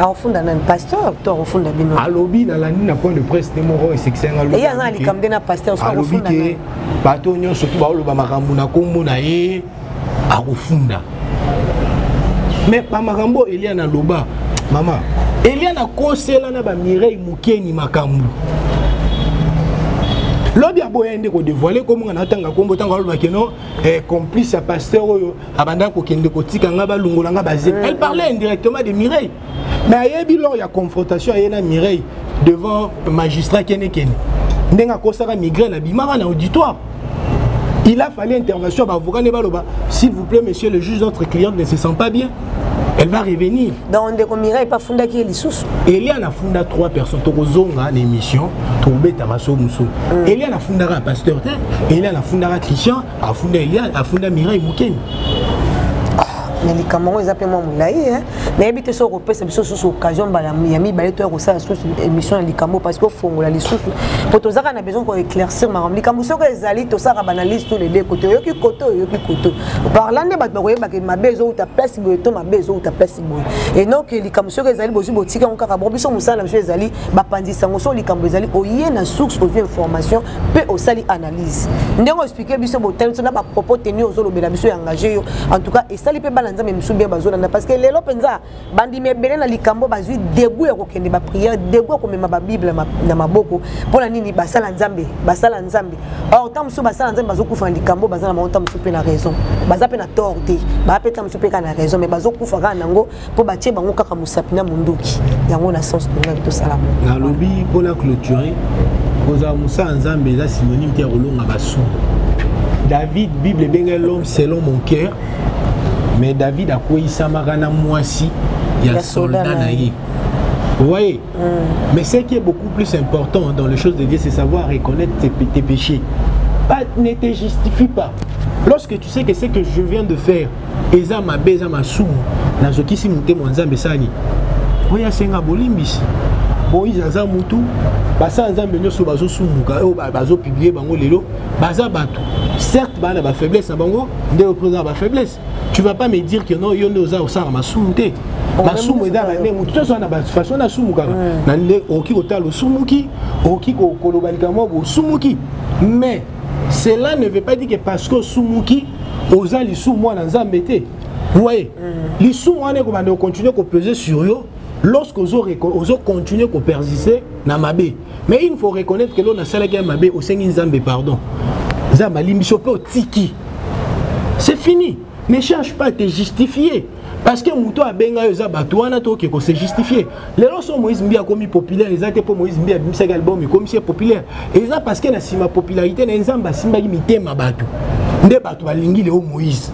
au fond d'un pasteur, toi au fond d'un bino. À lobby dans la nuit na point de presse de moro et c'est un lobby. Et il y a un comme d'un pasteur au fond d'un. Bateau nyo surtout ba lo ba makambo na kombo na ye a kufunda. Mais ba makambo Elia na loba maman. Elia na kosela na ba Mireille Mukeni makambo. Lobby a boyende ko dévoiler comme on atanga kombo tanga lo ba keno complice à pasteur oyo abanda ko kende ko tika nga ba lungola nga ba zé. Elle parlait indirectement de Mireille. Mais il y a confrontation avec Mireille devant le magistrat Kene Kene. Il a migré à l'auditoire. Il a fallu intervention. S'il vous plaît, monsieur le juge, notre cliente ne se sent pas bien. Elle va revenir. Donc, Mireille pas fondé qui est les sous. Il y a fondé 3 personnes. Tozonga l'émission. Toubé Tamaso Mousso. Il y a fondé un pasteur. Il y a fondé un Christian. A fondé Mireille Moukeni. Mais les Camerounais ils appellent moi moulaï hein mais habite sur repère c'est sur occasion bala miami balé toi ça sur émission les Camerounais parce que faut la sous pour tous ça on a besoin qu'on éclaircir maram les Camerounais que les ali tout ça banalise tous les deux côtés yo qui côté parlant de bato ba que ma bezo ou ta place boto ma bezo ou ta place boy et non que les Camerounais que les ali bozi botika on kaka bon biso musala monsieur les ali ba pandisa ngoso les Camerounais ali oye na source aux informations peut au sali analyse ndenge expliquer biso botel ça na ba propos tenus aux lobela biso engagé en tout cas et sali peut même sous bien bazona parce que les lopenza bandi mebele na likambo bazui debout ya kokende ba prière debout ko mema ba bible na maboko pona nini basala nzambe or tam sou basala nzambe bazokufa likambo bazana ma tam sou pe na raison bazape na tordé ba pe tam sou pe na raison mais bazokufa ka nango po batie bango kaka musapina munduki yango na sens de to salamo na lobi pona clôturer koza musa nzambe za synonyme te rolonga basu David Bible benga l'homme selon mon cœur. Mais David a quoi il s'amarana moisi, il y a soldat naïe. Vous voyez mais ce qui est beaucoup plus important dans les choses de Dieu, c'est savoir reconnaître tes péchés. Ne te justifie pas. Lorsque tu sais que ce que je viens de faire, Eza ma beza ma sou, na zoki si monte mon nzambe sani. Oya senga bolimbisi. Moïse aza mutu, basa nzambe nyoso bazo sumuka, o bazo publier bango lelo, baza batu. Certes, bah, la faiblesse, la faiblesse. Tu ne vas pas me dire que non, il y a des gens qui ont soumouté. Ma soumou est dans la même façon de soumouka. Mais cela ne veut pas dire que parce que soumouki, aux gens les soumouans dans un métier. Vous voyez, les soumouans vont continuer à peser sur eux lorsque vous continuez à persister dans ma baie. Mais il faut reconnaître que l'on a salé ma baie au sein de Zambé, pardon. C'est fini. Ne cherche pas à te justifier. Parce que Mouto a benga yoza batouana to que se justifier. Les lorsons Moïse Mbia comme populaire, ils étaient pour Moïse Mbia bimsa album comme c'est populaire. Et ça parce que na sima popularité na nzamba simba imité ma batou. Nde batou balingi le Moïse.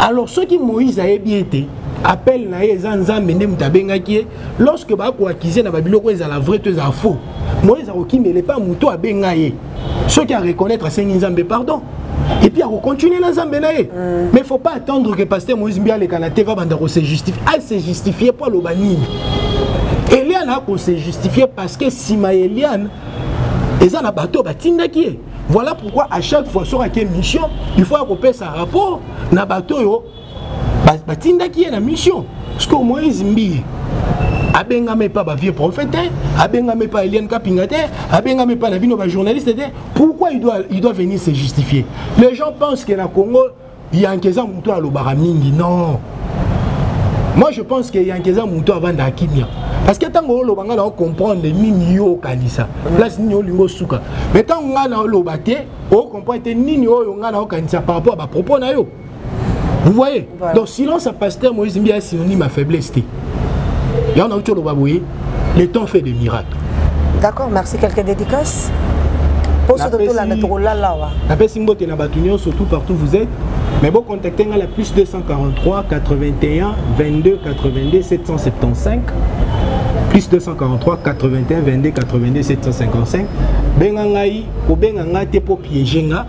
Alors ceux qui Moïse a bien été appelle na nzambe nde mutabenga ki lorsque ba ko accuser na babiloko ezala vrai to za faux. Moïse a qui mais pas Mouto a benga ye. Ceux qui à reconnaître à Saint-Nzambe, pardon. Et puis à continuer dans Nzambe. Mais il ne faut pas attendre que Pasteur Moïse Mbia le Kanate va se justifier. Elle s'est justifiée pour le banine. Eliane a se justifier parce que Sima Eliane, ils ont un bateau, voilà pourquoi à chaque fois sur une mission, il faut accompagner sa rapport dans le bateau. Batindaki est la mission. Parce que Moïse Mbia. Abengame pas vieux prophète, abengame pas Eliane Kapingate, abengame pas Nabino journaliste. Pourquoi il doit venir se justifier? Les gens pensent que dans le Congo, il y a un Keza Mouto à l'Obaramingi. Non. Moi je pense qu'il y a un Keza Mouto avant d'Akimia. parce que tant que l'on va comprendre nini yo kanisa place nini yo lingo suka mais tant on a l'obate on comprend nini yo on a kanisa par rapport à propos na yo. Vous voyez, voilà. Donc silence à pasteur Moïse Mbia est synonyme à faiblesse. Il y en a autre chose, le temps fait des miracles. D'accord, merci. Quelques dédicaces pour ce docteur la la Pessimbo te nabatunio surtout partout vous êtes. Mais bon, contactez la plus 243 81 22 82 775. Plus 243 81 22 82 755. Bengangai ou bengangai te pour piéger nga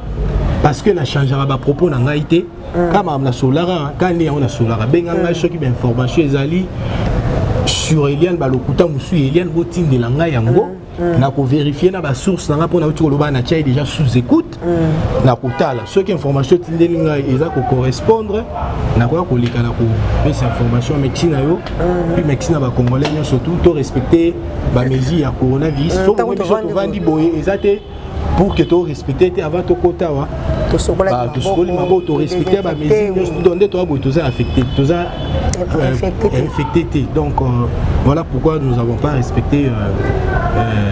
parce que na changera ba propos na ngaité. Comme na solara quand on a solara bengangai ceux qui information ezali sur Eliane balokuta musu Eliane botin de langa yango. Na ko vérifier na ba source na pour na uti koloba na tchai déjà sous écoute na kotala ceux qui information tindelinga eza ko correspondre na ko kolika na ko ces informations médecine yo puis médecine ba congolais surtout to respecter ba mesures ya coronavirus so ko biso to vandi boye ezate pour que tu respectes avant ton quota tu to respecter ba mesures donner toi boy tous affecté tous infecté donc voilà pourquoi nous n'avons pas respecté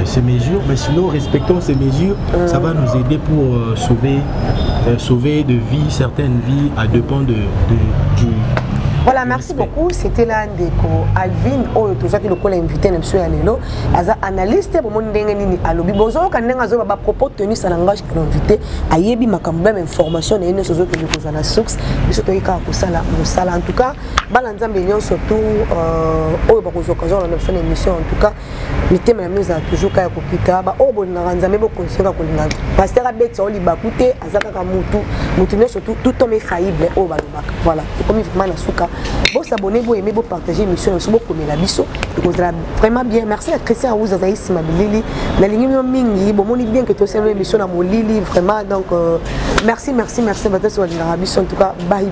ces mesures, mais sinon respectons ces mesures, ça va nous aider pour sauver de vies, certaines vies à dépend du... Voilà, merci beaucoup. C'était là Alvin, tout ça qui le invité, monsieur Alelo, as analyste pour mon dengeni à l'obi. Bonjour, quand on a un propos tenu sur langage qui invité, à yebi ma quand même information et une chose que nous faisons la source, mais surtout il y a ça en tout cas, balanza million surtout au beaucoup occasion on a fait une émission en tout cas, le thème nous a toujours qu'à copita, bah au bon naranza mais beaucoup conséquent qu'on a. Pasteur Abet ça on li bakuté, azaka mutu surtout tout homme est faillible au balobak. Voilà, c'est comme vraiment la souka. Bon s'abonner, bon aimer, bon partager l'émission, bon comme la biso, vraiment bien. Merci à Christian Aouza Zaïs Mabilili, la ligne mingi, bon mon bien que tu sais l'émission à mon Lili vraiment donc merci, en tout cas bye.